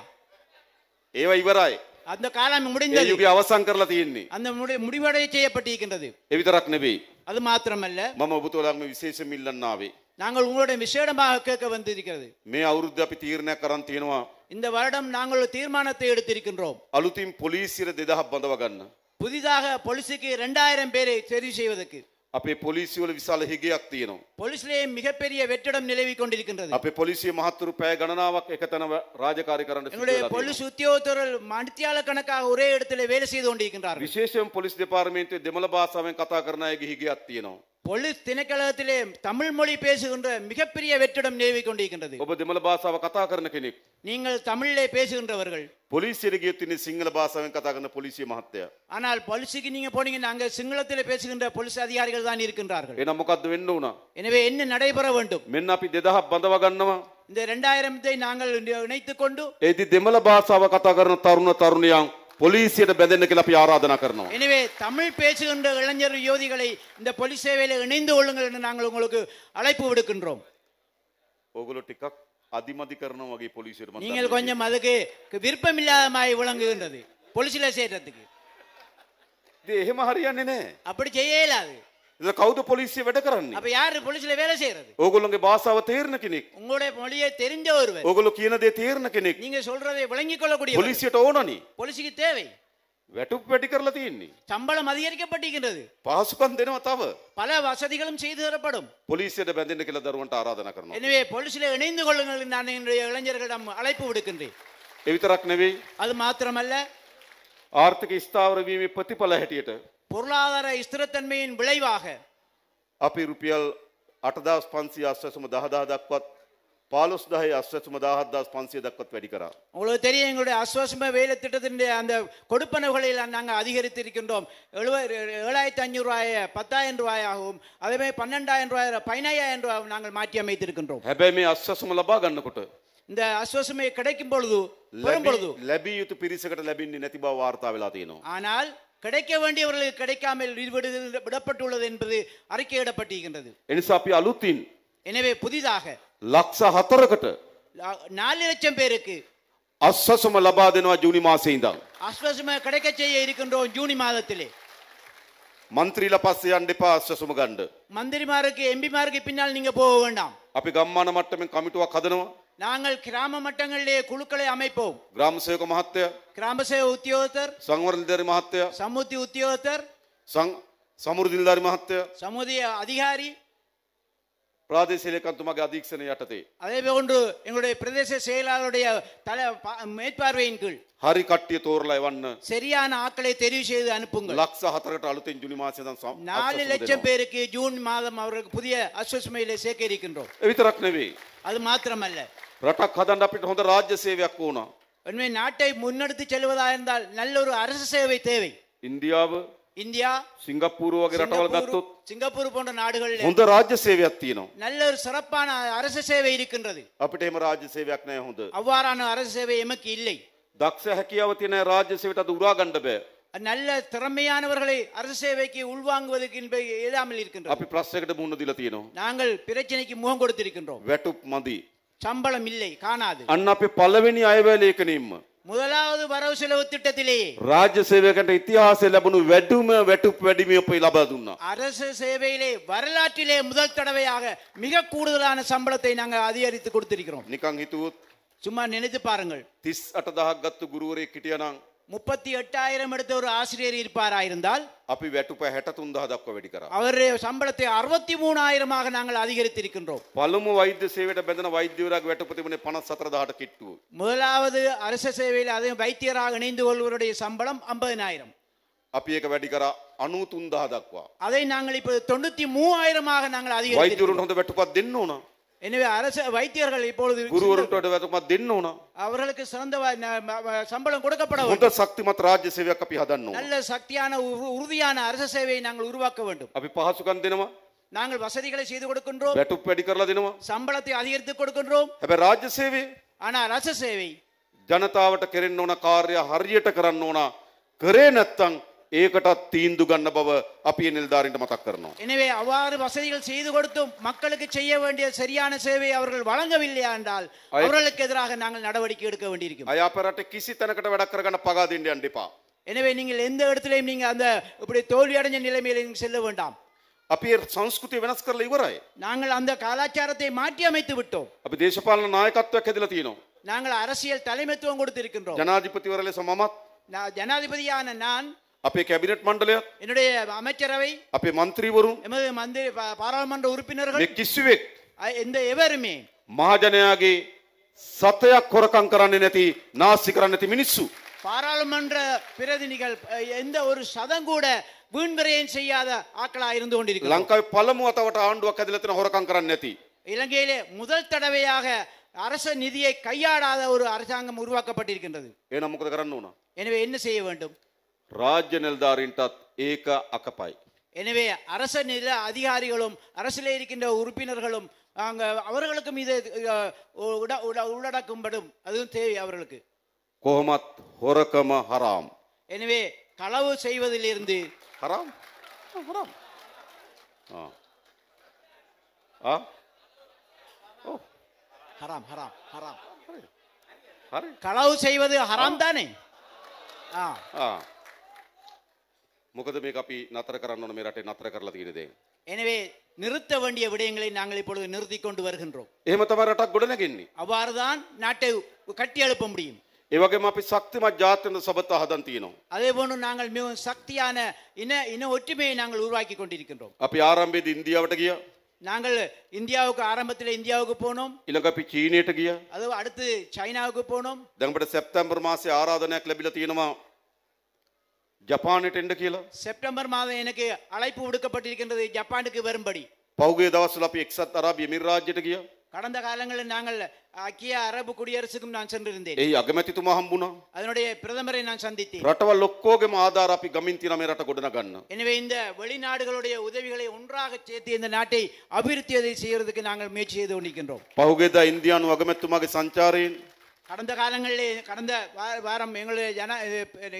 [SPEAKER 1] ඒවා ඉවරයි.
[SPEAKER 2] அந்த காலம்
[SPEAKER 1] ඒ
[SPEAKER 2] முடிந்தது.
[SPEAKER 1] යුගය අවසන් කරලා තියෙන්නේ.
[SPEAKER 2] அந்த முடிவடைய செய்யப்பட்டிருக்கின்றது.
[SPEAKER 1] ඒ විතරක් නෙවෙයි.
[SPEAKER 2] அது மாத்திரமல்ல,
[SPEAKER 1] මම ඔබතුමාලාගේ විශේෂ මිල්ලන්න ආවේ.
[SPEAKER 2] நாங்கள் உங்களுடைய விசேடமாக கேட்க வந்திருக்கிறது.
[SPEAKER 1] මේ අවුරුද්ද අපි තීරණයක් කරන් තියෙනවා.
[SPEAKER 2] இந்த வருடம் நாங்கள் ஒரு தீர்மானத்தை எடுத்திருக்கின்றோம்.
[SPEAKER 1] අලුතින් පොලිසියට 2000ක් බඳව ගන්න.
[SPEAKER 2] புதிதாக போலீஸுக்கு 2000 பேரை தெரிவு செய்வதற்கு.
[SPEAKER 1] අපේ පොලිසිය වල විශාල හිගයක් තියෙනවා.
[SPEAKER 2] போலீஸ்லயே மிகப்பெரிய வெற்றிடம் நிலவி கொண்டிருக்கின்றது.
[SPEAKER 1] අපේ පොලිසිය මහත්තුරු පැය ගණනාවක් එකතැන රාජකාරී කරන්න සිදු
[SPEAKER 2] எங்களுடைய
[SPEAKER 1] වෙලා
[SPEAKER 2] போலீஸ்
[SPEAKER 1] තියෙනවා.
[SPEAKER 2] உத்தியோகத்தர்கள் மணித்தியால கணக்காக ஒரே இடத்துல வேலை செய்து கொண்டிருக்கின்றார்கள்.
[SPEAKER 1] විශේෂයෙන් පොලිස් දෙපාර්තමේන්තුවේ දෙමළ භාෂාවෙන් කතා කරන අයගේ හිගයක් තියෙනවා.
[SPEAKER 2] போலீஸ் திணைக்களத்திலே தமிழ் மொழி பேசுகின்ற மிகப்பெரிய வெற்றிடம் நிலவி கொண்டிருக்கின்றது.
[SPEAKER 1] ඔබ දෙමළ භාෂාව කතා කරන කෙනෙක්.
[SPEAKER 2] நீங்கள் தமிழிலே பேசுகின்றவர்கள்.
[SPEAKER 1] පොලිසියට ගියොත් ඉන්නේ සිංහල භාෂාවෙන් කතා කරන පොලිසිය මහත්තයා.
[SPEAKER 2] ஆனால் போலீஸுக்கு நீங்க போனீங்கன்னா அங்க சிங்களத்திலே பேசுகின்ற போலீஸ் அதிகாரிகள் தான் இருக்கின்றார்கள்.
[SPEAKER 1] එහෙනම් මොකද්ද වෙන්න උනා?
[SPEAKER 2] எனவே என்ன நடைபெற வேண்டும்?
[SPEAKER 1] මෙන්න අපි 2000ක් බඳව ගන්නවා.
[SPEAKER 2] இந்த 2000 நாங்கள் இணைத்துக் கொண்டு
[SPEAKER 1] ඒදි දෙමළ භාෂාව කතා කරන තරුණ තරුණියන් පොලිසියට බැඳෙන්න කියලා අපි ආරාධනා කරනවා.
[SPEAKER 2] எனவே தமிழ் பேசுகின்ற இளைஞர் யுவதிகளை இந்த போலீஸ் சேவையில இணைந்து கொள்ளுங்கள் என்று நாங்கள் உங்களுக்கு அழைப்பு விடுக்கின்றோம்.
[SPEAKER 1] ඕගොල්ලෝ ටිකක් අදිමදි කරනවා වගේ පොලිසියට මම
[SPEAKER 2] நீங்கள் கொஞ்சம் அதுக்கு விருப்பம் இல்லாத மாதிரி விளங்குகின்றது போலீஸ்ல சேர்றதுக்கு.
[SPEAKER 1] ඉතින් එහෙම හරියන්නේ නැහැ.
[SPEAKER 2] அப்படி செய்ய இயலாது.
[SPEAKER 1] ඉතින් කවුද පොලිසිය වැඩ කරන්නේ?
[SPEAKER 2] அப்ப யாரு போலீஸ்ல வேலை செய்யறது?
[SPEAKER 1] ඕගොල්ලෝගේ භාෂාව තේරෙන කෙනෙක්.
[SPEAKER 2] உங்களுடைய மொழியை தெரிஞ்ச ஒருவர்.
[SPEAKER 1] ඕගොල්ලෝ කියන දේ තේරෙන කෙනෙක්.
[SPEAKER 2] நீங்க சொல்றதை விளங்கிக் கொள்ளக்கூடிய
[SPEAKER 1] පොලිසියට ඕනනේ.
[SPEAKER 2] போலீஸுக்கு தேவை.
[SPEAKER 1] වැටුප් වැඩි කරලා තියෙන්නේ.
[SPEAKER 2] சம்பளம் அதிகரிக்கப்பட்டிருக்கிறது.
[SPEAKER 1] පහසුකම් දෙනවා තව.
[SPEAKER 2] பல வசதிகளும் செய்து தரப்படும்.
[SPEAKER 1] පොලිසියට බැඳෙන්න කියලා දරුවන්ට ආරාධනා කරනවා.
[SPEAKER 2] எனவே போலீஸ்ல இணைந்து கொள்ளுங்கள் என்று நான் என்னுடைய இளைஞர்களிடம் அழைப்பு விடுக்கின்றேன்.
[SPEAKER 1] ඒ විතරක් නෙවෙයි.
[SPEAKER 2] அது மாத்திரமல்ல,
[SPEAKER 1] ආර්ථික ස්ථාවර වීමේ ප්‍රතිඵල හැටියට
[SPEAKER 2] பொருளாதார ஸ்திரத்தன்மையின் விளைவாக
[SPEAKER 1] අපි රුපියල් 8500 අස්වැසුම 10000 දක්වත් 15000 අස්වැසුම 17500 දක්වත් වැඩි කරා.
[SPEAKER 2] உங்களுக்கு தெரியும், எங்களுடைய அஸ்வசம வேலை திட்டத்தின் அந்த கொடுப்பனவுகளில் நாங்கள் அதிகரித்திருக்கின்றோம். 7500 ரூபாயை 10000 ரூபாயாகவும், அதே மாதிரி 12000 ரூபாய் 15000 ரூபாய் நாங்கள் மாற்றி அமைத்திருக்கின்றோம்.
[SPEAKER 1] හැබැයි මේ අස්වැසුම ලබා ගන්නකොට
[SPEAKER 2] இந்த அஸ்வசமை கிடைக்கும் பொழுது பெறும் பொழுது
[SPEAKER 1] ලැබිය යුතු පිරිසකට ලැබෙන්නේ නැති බව වාර්තා වෙලා තියෙනවා.
[SPEAKER 2] ஆனால் கிடைக்க வேண்டியவர்களுக்கு கிடைக்காமல் விடப்பட்டுள்ளது என்பது அறிக்கையிடப்பட்டிருக்கின்றது.
[SPEAKER 1] එනිසා අපි අලුතින්
[SPEAKER 2] எனவே புதிதாக
[SPEAKER 1] ලක්ෂ 4කට
[SPEAKER 2] 4 லட்சம் பேருக்கு
[SPEAKER 1] අස්වැසුම ලබා දෙනවා ජූනි මාසයේ ඉඳන්.
[SPEAKER 2] அஸ்வசம கிடைக்க செய்ய இருக்கின்றோம் ஜூனி மாதத்திலே.
[SPEAKER 1] මන්ත්‍රීලා පස්සේ යන්න එපා අස්වැසුම ගන්න.
[SPEAKER 2] மந்திரிமாருக்கு எம்பிமாருக்கு பின்னால் நீங்க போக வேண்டாம்.
[SPEAKER 1] අපි ගම්මාන මට්ටමින් කමිටුවක් හදනවා.
[SPEAKER 2] நாங்கள் கிராம மட்டங்களிலே குழுக்களை அமைப்போம்.
[SPEAKER 1] ග්‍රාම සේවක මහත්තයා,
[SPEAKER 2] கிராம சேவை உத்தியோகத்தர்,
[SPEAKER 1] සංවර්ධන නිලධාරි මහත්තයා,
[SPEAKER 2] சமுத்தி உத்தியோகத்தர்,
[SPEAKER 1] සමෘද්ධි නිලධාරි මහත්තයා,
[SPEAKER 2] சமுதிய அதிகாரி,
[SPEAKER 1] ප්‍රාදේශීය ලේකම්තුමාගේ අධීක්ෂණය යටතේ
[SPEAKER 2] அதே போன்று எங்களுடைய பிரதேச செயலாளருடைய மேற்பார்வையின் கீழ்
[SPEAKER 1] හරි කට්ටිය තෝරලා එවන්න.
[SPEAKER 2] சரியான ஆட்களை தெரிவு செய்து அனுப்புங்கள்.
[SPEAKER 1] ලක්ෂ 4කට අලුතෙන් ජුනි මාසයේ ඉඳන්
[SPEAKER 2] 4 லட்சம் பேருக்கு ஜூன் மாதம் அவர்களுக்கு புதிய அஸ்வசுமையிலே சேர்க்க இருக்கின்றோம்.
[SPEAKER 1] ඒ විතරක් නෙවෙයි.
[SPEAKER 2] அது மாத்திரமல்ல,
[SPEAKER 1] රටක් හදන්න අපිට හොඳ රාජ්‍ය සේවයක් ඕන.
[SPEAKER 2] உண்மை நாட்டை முன்னெடுத்து செல்வதா இருந்தால் நல்ல ஒரு அரசு சேவை தேவை.
[SPEAKER 1] ඉන්දියාව,
[SPEAKER 2] இந்தியா,
[SPEAKER 1] සිංගප්පූරුව වගේ රටවල් ගත්තොත්
[SPEAKER 2] சிங்கப்பூர் போன்ற நாடுகளில்
[SPEAKER 1] හොඳ රාජ්‍ය සේවයක් තියෙනවා.
[SPEAKER 2] நல்ல ஒரு சிறப்பான அரசு சேவை இருக்கின்றது.
[SPEAKER 1] අපිට එහෙම රාජ්‍ය සේවයක් නැහැ හොඳ.
[SPEAKER 2] அவ்வாறான அரசு சேவை எமக்கு இல்லை.
[SPEAKER 1] දක්ෂ හැකියාව තියෙන රාජ්‍ය සේවයට අද උරා ගන්න බෑ.
[SPEAKER 2] நல்ல திறமையானவர்களை அரசு சேவைக்கு உள்வாங்குவதற்கு இயலாமல் இருக்கின்றோம்.
[SPEAKER 1] අපි ප්‍රශ්නයකට මුහුණ දීලා තියෙනවා.
[SPEAKER 2] நாங்கள் பிரச்சனைக்கு முகம் கொடுத்திருக்கின்றோம்.
[SPEAKER 1] වැටුප් මදි.
[SPEAKER 2] சம்பளம் இல்லை, காணாது.
[SPEAKER 1] අන්න අපි පළවෙනි අයවැය ලේඛනයෙන්ම
[SPEAKER 2] முதலாவது வரவு செலவு திட்டத்திலேயே
[SPEAKER 1] රාජ්‍ය සේවකයන්ට ඉතිහාසයේ ලැබුණු වැඩිම වැටුප් වැඩිමිය අපි ලබා දුන්නා.
[SPEAKER 2] அரசு சேவையிலே வரலாற்றிலே முதல் தடவையாக மிக கூடுதலான சம்பளத்தை நாங்கள் அதிகரித்து கொடுத்திருக்கிறோம்.
[SPEAKER 1] නිකන් හිතුවොත්
[SPEAKER 2] சும்மா நினைத்து பாருங்கள்.
[SPEAKER 1] 38000ක් ගත්තු ගුරුවරයෙක් හිටියනම්
[SPEAKER 2] 38,000 எடுத்த ஒரு ஆசிரியர் இருப்பாராயிருந்தால்
[SPEAKER 1] අපි වැටුප 63000 දක්වා වැඩි කරා.
[SPEAKER 2] அவருடைய சம்பளத்தை 63,000 நாங்கள் அதிகரித்திருக்கின்றோம்.
[SPEAKER 1] පළමු වෛද්‍ය සේවයට බැඳෙන වෛද්‍යවරයාගේ වැටුප තිබුණේ 54000ට කිට්ටුව.
[SPEAKER 2] முதலாவது அரசு சேவையில் அதே வைத்தியராக இணைந்து கொள்வருடைய சம்பளம் 50,000.
[SPEAKER 1] අපි ඒක වැඩි කරා 93000 දක්වා.
[SPEAKER 2] அதை நாங்கள் இப்போ 93,000 நாங்கள் அதிகரித்திருக்கிறோம்.
[SPEAKER 1] වෛද්‍යවරුන්ට හොඳ වැටුපක් දෙන්න ඕන.
[SPEAKER 2] எனவே அரசு வைத்தியர்கள் இப்பொழுது
[SPEAKER 1] ගුරුවරුන්ට හොඳ වැටුපක් දෙන්න ඕන.
[SPEAKER 2] அவர்களுக்கு சிறந்த சம்பளம் கொடுக்கப்பட
[SPEAKER 1] හොඳ
[SPEAKER 2] வேண்டும்.
[SPEAKER 1] ශක්තිමත් රාජ්‍ය සේවයක් අපි හදන්න ඕන.
[SPEAKER 2] நல்ல சக்தியான உறுதியான அரசு சேவையை நாங்கள் உருவாக்க வேண்டும்.
[SPEAKER 1] අපි පහසුකම් දෙනවා.
[SPEAKER 2] நாங்கள் வசதிகளை செய்து கொடுக்கின்றோம்,
[SPEAKER 1] වැටුප් වැඩි කරලා දෙනවා.
[SPEAKER 2] சம்பளத்தை அதிகரித்து கொடுக்கின்றோம்.
[SPEAKER 1] හැබැයි රාජ්‍ය සේවය
[SPEAKER 2] ஆனால் அரசு சேவை
[SPEAKER 1] ජනතාවට කෙරෙන්න ඕන කාර්ය හරියට කරන්න ඕන. කරේ නැත්තම් ඒකටත් තීන්දුව ගන්න බව අපි නිලධාරීන්ට මතක් කරනවා.
[SPEAKER 2] எனவே அவ்வாறு வசதிகள் செய்து கொடுத்தும் மக்களுக்கு செய்ய வேண்டிய சரியான சேவை அவர்கள் வழங்கவில்லை என்றால் அவர்களுக்கு எதிராக நாங்கள் நடவடிக்கை எடுக்க வேண்டியிருக்கும்.
[SPEAKER 1] අය අපේ රටේ කිසි තැනකට වැඩක් කරගන්න පගා දෙන්න යන්න එපා.
[SPEAKER 2] எனவே நீங்கள் எந்த இடத்திலையும் நீங்க அந்த இப்படி தோல்வி அடைஞ்ச நிலைமையில நீங்கள் செல்ல வேண்டாம்.
[SPEAKER 1] අපි ඒ සංස්කෘතිය වෙනස් කරලා ඉවරයි.
[SPEAKER 2] நாங்கள் அந்த கலாச்சாரத்தை மாற்றி அமைத்து விட்டோம்.
[SPEAKER 1] අපි දේශපාලන නායකත්වයක් හැදලා තියෙනවා.
[SPEAKER 2] நாங்கள் அரசியல் தலைமைத்துவம் கொடுத்திருக்கின்றோம்.
[SPEAKER 1] ජනාධිපතිවරයා ලෙස මමත්
[SPEAKER 2] ஜனாதிபதியான நான்,
[SPEAKER 1] අපේ කැබිනට් මණ්ඩලයත්
[SPEAKER 2] என்னுடைய அமைச்சரவை,
[SPEAKER 1] අපේ മന്ത്രിවරුන්
[SPEAKER 2] எமது மந்திரி பாராளுமன்ற உறுப்பினர்கள்,
[SPEAKER 1] මේ කිසිවෙක්
[SPEAKER 2] எந்த எவருமே
[SPEAKER 1] මහජනයාගේ සතයක් හොරකම් කරන්නේ නැති නාස්ති කරන්නේ නැති මිනිස්සු.
[SPEAKER 2] பாராளுமன்ற பிரதிநிதிகள் எந்த ஒரு சதம் கூட வீண்விரயம் செய்யாத ஆட்களா இருந்து கொண்டிருக்கிறார்.
[SPEAKER 1] ලංකාවේ පළමු වතාවට ආණ්ඩුවක් ඇදලා තියෙන හොරකම් කරන්නේ නැති.
[SPEAKER 2] இலங்கையிலே முதல் தடவையாக அரசு நிதியை கையாடாத ஒரு அரசாங்கம் உருவாக்கப்பட்டிருக்கின்றது.
[SPEAKER 1] එහෙනම් මොකද කරන්න ඕන?
[SPEAKER 2] எனவே என்ன செய்ய வேண்டும்?
[SPEAKER 1] රාජ්‍ය නිලධාරීන්ටත් ඒක අකපයි.
[SPEAKER 2] எனவே அரசு நில அதிகாரிகளும் அரசிலே இருக்கின்ற உறுப்பினர்களும் அவர்களுக்கும் இது உள்ளடக்கும்படும், அதுவும் தேவை அவர்களுக்கு.
[SPEAKER 1] කොහොමත් හොරකම හරාම්.
[SPEAKER 2] எனவே களவு செய்வதிலிருந்து
[SPEAKER 1] හරාම් හරාම්
[SPEAKER 2] ஹராம் ஹராம் ஹராம்
[SPEAKER 1] හරි
[SPEAKER 2] களவு செய்வது ஹராம் தானே?
[SPEAKER 1] මොකද මේක අපි නතර කරන්න ඕන. මේ රටේ නතර කරලා තියෙන දේ.
[SPEAKER 2] எனவே நிறுத்த வேண்டிய விடயங்களை நாங்கள் இப்பொழுது நிறுத்திக் கொண்டு வருகின்றோம்.
[SPEAKER 1] එහෙම තමයි රටක් ගොඩනගන්නේ.
[SPEAKER 2] அவ்வாறுதான் நாட்டை கட்டி எழுப்ப முடியும்.
[SPEAKER 1] ඒ වගේම අපි ශක්තිමත් ජාත්‍යන්තර සබත හදන් තියෙනවා.
[SPEAKER 2] அதே போன்று நாங்கள் மிகவும் சக்தியான இன ஒற்றுமையை நாங்கள் உருவாக்கி கொண்டிருக்கின்றோம்.
[SPEAKER 1] අපි ආරම්භයේදී ඉන්දියාවට ගියා.
[SPEAKER 2] நாங்கள் இந்தியாவுக்கு ஆரம்பத்தில் இந்தியாவுக்கு போனோம்.
[SPEAKER 1] ඊළඟ අපි චීනයට ගියා.
[SPEAKER 2] அது அடுத்து சைனாவுக்கு போனோம்.
[SPEAKER 1] දැන් අපිට සැප්තැම්බර් මාසේ ආරාධනයක් ලැබිලා තියෙනවා ජපානයට එන්න කියලා.
[SPEAKER 2] செப்டம்பர் மாதம் எனக்கு அழைப்பு விடுக்கப்பட்டிருக்கின்றது ஜப்பானுக்கு வரும்படி.
[SPEAKER 1] පහුගිය දවස්වල අපි එක්සත් අරාබි එමිරාජ්‍යයට ගියා.
[SPEAKER 2] கடந்த காலங்களில் நாங்கள் ஐக்கிய அரபு குடியரசுக்கும் நான் சென்றிருந்தேன்.
[SPEAKER 1] එයි අගමැතිතුමා හම්බුණා.
[SPEAKER 2] அதனுடைய பிரதமரை நான் சந்தித்தேன்.
[SPEAKER 1] රටවල් ඔක්කොගේම ආධාර අපි ගමින් තියෙන මේ රට ගොඩනගන්න.
[SPEAKER 2] எனவே இந்த வெளிநாடுகளுடைய உதவிகளை ஒன்றாக சேர்த்து இந்த நாட்டை அபிவிருத்தி செய்வதற்கு நாங்கள் முயற்சி செய்து கொண்டிருக்கின்றோம்.
[SPEAKER 1] පහුගියදා ඉන්දියානු අගමැතිතුමාගේ සංචාරයෙන්
[SPEAKER 2] கடந்த காலங்களிலே கடந்த வாரம் எங்களுடைய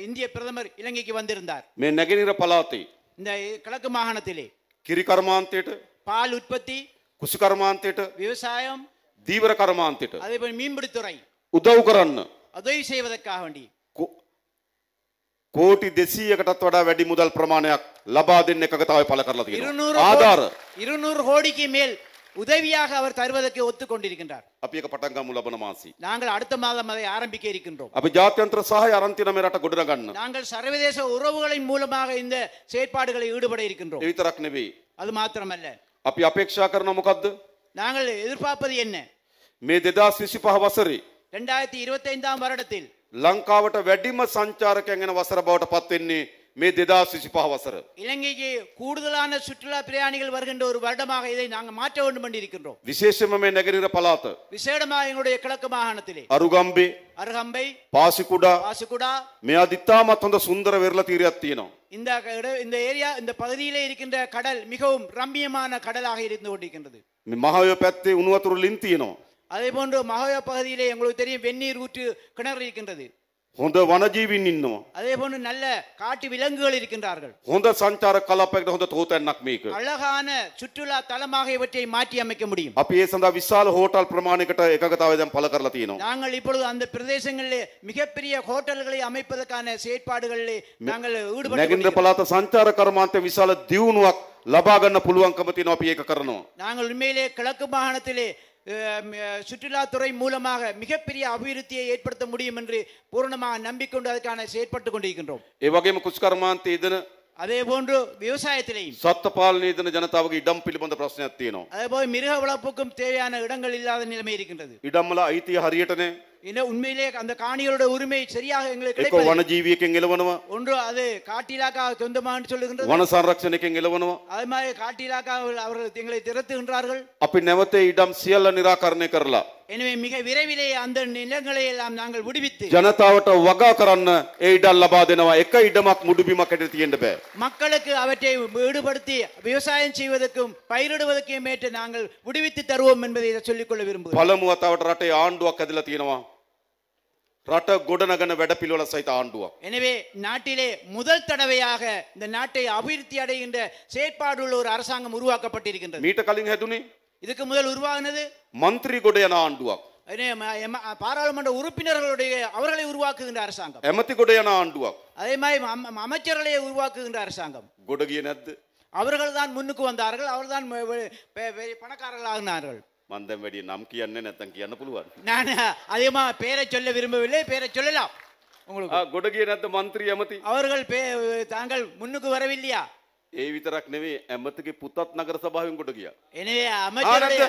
[SPEAKER 2] இந்திய பிரதமர் இலங்கைக்கு வந்திருந்தார்.
[SPEAKER 1] මේ නැගෙනහිර පළාතේ
[SPEAKER 2] இந்த கிழக்கு மாகாணத்திலே
[SPEAKER 1] කිරි කර්මාන්තයට,
[SPEAKER 2] பால் உற்பத்தி,
[SPEAKER 1] කුසි කර්මාන්තයට,
[SPEAKER 2] விவசாயம்,
[SPEAKER 1] දීවර කර්මාන්තයට
[SPEAKER 2] அதே போல் மீன்பிடித்துறை
[SPEAKER 1] උදව් කරන්න
[SPEAKER 2] உதவி செய்வதற்காக வேண்டி
[SPEAKER 1] කෝටි 200කටත් වඩා වැඩි මුදල් ප්‍රමාණයක් ලබා දෙන්න එකගතාවය පළ කරලා තියෙනවා.
[SPEAKER 2] 200
[SPEAKER 1] ආධාර
[SPEAKER 2] 200 கோடிக்கு மேல் உதவியாக அவர் தருவதற்கு ஒத்துக்கொண்டிருக்கின்றார்.
[SPEAKER 1] අපි එක පටන් ගමු ලබන මාසී.
[SPEAKER 2] நாங்கள் அடுத்த மாதம் அதை ஆரம்பிக்க இருக்கின்றோம்.
[SPEAKER 1] අපි ජාත්‍යන්තර සහාය අරන් තියෙන මේ රට ගොඩනගන්න.
[SPEAKER 2] நாங்கள் சர்வதேச உறவுகளின் மூலமாக இந்த செயற்பாடுகளை ஈடுபட இருக்கின்றோம்.
[SPEAKER 1] ඒ විතරක් නෙවෙයි.
[SPEAKER 2] அது மாத்திரமல்ல,
[SPEAKER 1] අපි අපේක්ෂා කරන මොකද්ද?
[SPEAKER 2] நாங்கள் எதிர்பார்ப்பது என்ன?
[SPEAKER 1] මේ 2025 වසරේ
[SPEAKER 2] 2025 வருடத்தில்
[SPEAKER 1] ලංකාවට වැඩිම සංචාරකයන් එන වසර බවට පත් වෙන්නේ මේ 2025 වසර.
[SPEAKER 2] இலங்கைக்கு கூடுதலான சுற்றுலா பிரயாணிகள் வருகின்ற ஒரு வருடமாக இதை நாங்கள் மாற்ற வேண்டும் என்று இருக்கின்றோம்.
[SPEAKER 1] විශේෂයෙන්ම මේ නැගෙනහිර පළාත
[SPEAKER 2] விசேடமாக எங்களுடைய கிழக்கு மாகாணத்திலே
[SPEAKER 1] අරුගම්බේ
[SPEAKER 2] அருகம்பை,
[SPEAKER 1] පාසිකුඩා
[SPEAKER 2] வாசுகுடா,
[SPEAKER 1] මේ අදිත්තාමත් හොඳ සුන්දර වෙරළ තීරයක් තියෙනවා.
[SPEAKER 2] இந்த ஏரியா, இந்த பகுதியிலே இருக்கின்ற கடல் மிகவும் ரம்மியமான கடலாக இருந்து கொண்டிருக்கின்றது.
[SPEAKER 1] මේ මහයෝ පැත්තේ උණු වතුර ලින් තියෙනවා.
[SPEAKER 2] அதே போன்று மகோயா பகுதியிலே உங்களுக்கு தெரியும் வெந்நீர் ஊற்று கிணறு இருக்கின்றது.
[SPEAKER 1] හොඳ වනජීවීන් ඉන්නවා.
[SPEAKER 2] அதே போன்று நல்ல காட்டு விலங்குகள் இருக்கின்றார்கள்.
[SPEAKER 1] හොඳ සංචාරක කලාපයකට හොඳ තෝතැන්නක් මේක.
[SPEAKER 2] அழகான சுற்றுலா தலமாக இவற்றை மாற்றி அமைக்க முடியும்.
[SPEAKER 1] අපි ඒ සඳහා විශාල හෝටල් ප්‍රමාණයකට එකගතාවය දැන් පළ කරලා තියෙනවා.
[SPEAKER 2] நாங்கள் இப்பொழுது அந்த பிரதேசங்களிலே மிகப்பெரிய ஹோட்டல்களை அமைப்பதற்கான செயற்பாடுகளிலே நாங்கள் ஈடுபட்டு
[SPEAKER 1] නැගෙනහිර පළාත සංචාර කර්මාන්තයේ විශාල දියුණුවක් ලබා ගන්න පුළුවන්කම තියෙනවා. අපි ඒක කරනවා.
[SPEAKER 2] நாங்கள் உண்மையிலே கிழக்கு மாகாணத்திலே சுற்றுலாத்துறை மூலமாக மிகப்பெரிய அபிவிருத்தியை ஏற்படுத்த முடியும் என்று பூரணமாக நம்பிக்கொண்டு அதற்கான செயற்பட்டு கொண்டிருக்கின்றோம்.
[SPEAKER 1] ඒ වගේම කුෂ් කර්මාන්තයේ ඉදන
[SPEAKER 2] அதே போன்று விவசாயத்திலேயும்
[SPEAKER 1] සත්ත්ව පාලනයේ ඉදන ජනතාවගේ ඉඩම් පිළිබඳ ප්‍රශ්නයක් තියෙනවා.
[SPEAKER 2] அதே போல் மிருக வளர்ப்புக்கும் தேவையான இடங்கள் இல்லாத நிலைமை இருக்கின்றது.
[SPEAKER 1] ඉඩම් වල අයිතිය හරියට නැහැ.
[SPEAKER 2] இன்னும் உண்மையிலே அந்த காணிகளோட உரிமை சரியாக எங்களுக்கு
[SPEAKER 1] ඒක
[SPEAKER 2] கிடைப்பதில்லை.
[SPEAKER 1] වනජීවියෙක්ගෙන් එළවනවා.
[SPEAKER 2] ஒன்று அது காட்டிலாக்கா சொந்தமான்னு சொல்லுகின்றது.
[SPEAKER 1] වන සංරක්ෂණයකින් එළවනවා.
[SPEAKER 2] அதே மாதிரி காட்டிலாக்கா அவர்கள் எங்களை திரட்டுகின்றார்கள்.
[SPEAKER 1] අපි නැවත ඉඩම් සියල්ල निराකරණය කරලා
[SPEAKER 2] எனவே மிக விரைவிலே அந்த நிலங்களை எல்லாம் நாங்கள் விடுவித்து
[SPEAKER 1] ජනතාවට වගා කරන්න ඒ ඉඩම් ලබා දෙනවා. එක ඉඩමක් මුඩුබිමක් හැටියට තියෙන්න බෑ.
[SPEAKER 2] மக்களுக்கு அவற்றை ஈடுபடுத்தி விவசாயம் செய்வதற்கும் பயிரிடுவதற்கும் ஏற்று நாங்கள் விடுவித்து தருவோம் என்பதை சொல்லிக்கொள்ள விரும்புகிறேன்.
[SPEAKER 1] පළමු වතාවට රටේ ආණ්ඩුවක් ඇදලා තියෙනවා. රට ගොඩනගන වැඩපිළිවෙල සහිත ආණ්ඩුවක්.
[SPEAKER 2] எனவே நாட்டிலே முதல் தடவையாக இந்த நாட்டை அபிவிருத்தி அடைகின்ற செயற்பாடுள்ள ஒரு அரசாங்கம் உருவாக்கப்பட்டிருக்கின்றது.
[SPEAKER 1] මීට කලින් හැදුනේ
[SPEAKER 2] இதுக்கு முதல் உருவாகினது
[SPEAKER 1] മന്ത്രി ගොඩ යන ආණ්ඩුවක්.
[SPEAKER 2] பாராளுமன்ற உறுப்பினர்களுடைய அவர்களை உருவாக்குகின்ற அரசாங்கம்.
[SPEAKER 1] ඇමති ගොඩ යන ආණ්ඩුවක්.
[SPEAKER 2] அதே மாதிரி அமைச்சர்களை உருவாக்குகின்ற அரசாங்கம்.
[SPEAKER 1] ගොඩ ගියේ නැද්ද?
[SPEAKER 2] அவர்கள் தான் முன்னுக்கு வந்தார்கள். அவர்தான் பணக்காரர்கள் ஆகினார்கள்.
[SPEAKER 1] මම දැන් වැඩි නම් කියන්නේ නැත්තම් කියන්න පුළුවන්.
[SPEAKER 2] நான் அதிகமா பேரை சொல்ல விரும்பவில்லை, பேரை சொல்லலாம் உங்களுக்கு.
[SPEAKER 1] ගොඩ ගියේ නැද්ද മന്ത്രി ඇමති?
[SPEAKER 2] அவர்கள் தாங்கள் முன்னுக்கு வரவில்லையா?
[SPEAKER 1] ඒ විතරක් නෙවෙයි ඇමතිගේ පුතත් නගර සභාවෙන් ගොඩ ගියා.
[SPEAKER 2] எனவே அமைச்சருடைய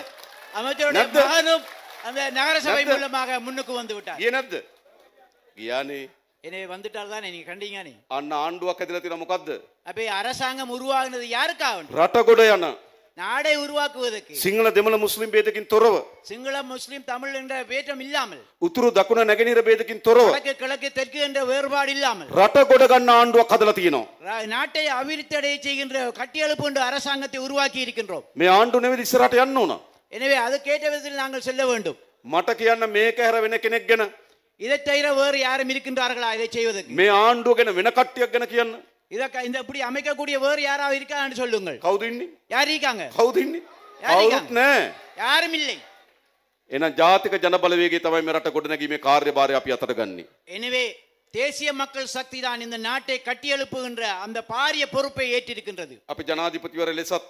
[SPEAKER 2] மகனும் அந்த நகரசபை மூலமாக முன்னுக்கு வந்து விட்டார்.
[SPEAKER 1] ගියේ නැද්ද? ගියානේ.
[SPEAKER 2] எனவே வந்துட்டால் தானே நீங்க கண்டீங்கனே.
[SPEAKER 1] අන්න ආණ්ඩුවක් ඇදලා තියෙනවා. මොකද්ද?
[SPEAKER 2] அப்ப அரசாங்கம் உருவாகினது யாருக்காக?
[SPEAKER 1] රට ගොඩ යන
[SPEAKER 2] நாடை உருவாக்குவதற்கு.
[SPEAKER 1] සිංහල දෙමළ මුස්ලිම් ભેදකින් තොරව
[SPEAKER 2] சிங்களம் முஸ்லிம் தமிழ் என்ற வேற்றம் இல்லாமல்,
[SPEAKER 1] උතුරු දකුණ නැගෙනහිර ભેදකින් තොරව
[SPEAKER 2] வடக்கு கிழக்கு தெற்கு என்ற வேறுபாடு இல்லாமல்
[SPEAKER 1] රට ගොඩ ගන්න ආණ්ඩුවක් හදලා තියෙනවා.
[SPEAKER 2] நாட்டை அபிவிருத்தி அடைய செய்கின்ற கட்டியெழுப்புகின்ற அரசாங்கத்தை உருவாக்கி இருக்கின்றோம்.
[SPEAKER 1] මේ ආණ්ඩුව නෙවෙයි ඉස්සරහට යන්න ඕන.
[SPEAKER 2] எனவே அதுக்கேற்ற விதத்தில் நாங்கள் செல்ல வேண்டும்.
[SPEAKER 1] මට කියන්න මේක හැර වෙන කෙනෙක් ගැන,
[SPEAKER 2] இதை தவிர வேறு யாரும் இருக்கின்றார்களா இதை செய்வதற்கு?
[SPEAKER 1] මේ ආණ්ඩුව ගැන වෙන කට්ටියක් ගැන කියන්න.
[SPEAKER 2] இந்த இப்படி அமைக்கக்கூடிய வேறு யாராவது இருக்கான்னு சொல்லுங்கள்.
[SPEAKER 1] කවුද ඉන්නේ?
[SPEAKER 2] யார் இருக்காங்க?
[SPEAKER 1] කවුද ඉන්නේ?
[SPEAKER 2] யார்
[SPEAKER 1] කවුරුත්
[SPEAKER 2] இருக்காங்க?
[SPEAKER 1] නැහැ.
[SPEAKER 2] யாரும் இல்லை.
[SPEAKER 1] එහෙනම් ජාතික ජනබලවේගය තමයි මේ රට ගොඩනැගීමේ කාර්යභාරය අපි අතට ගන්නේ.
[SPEAKER 2] எனவே தேசிய மக்கள் சக்தி தான் இந்த நாட்டை கட்டியெழுப்புகின்ற அந்த பாரிய பொறுப்பை ஏற்றிருக்கின்றது.
[SPEAKER 1] අපි ජනාධිපතිවර ලෙසත්,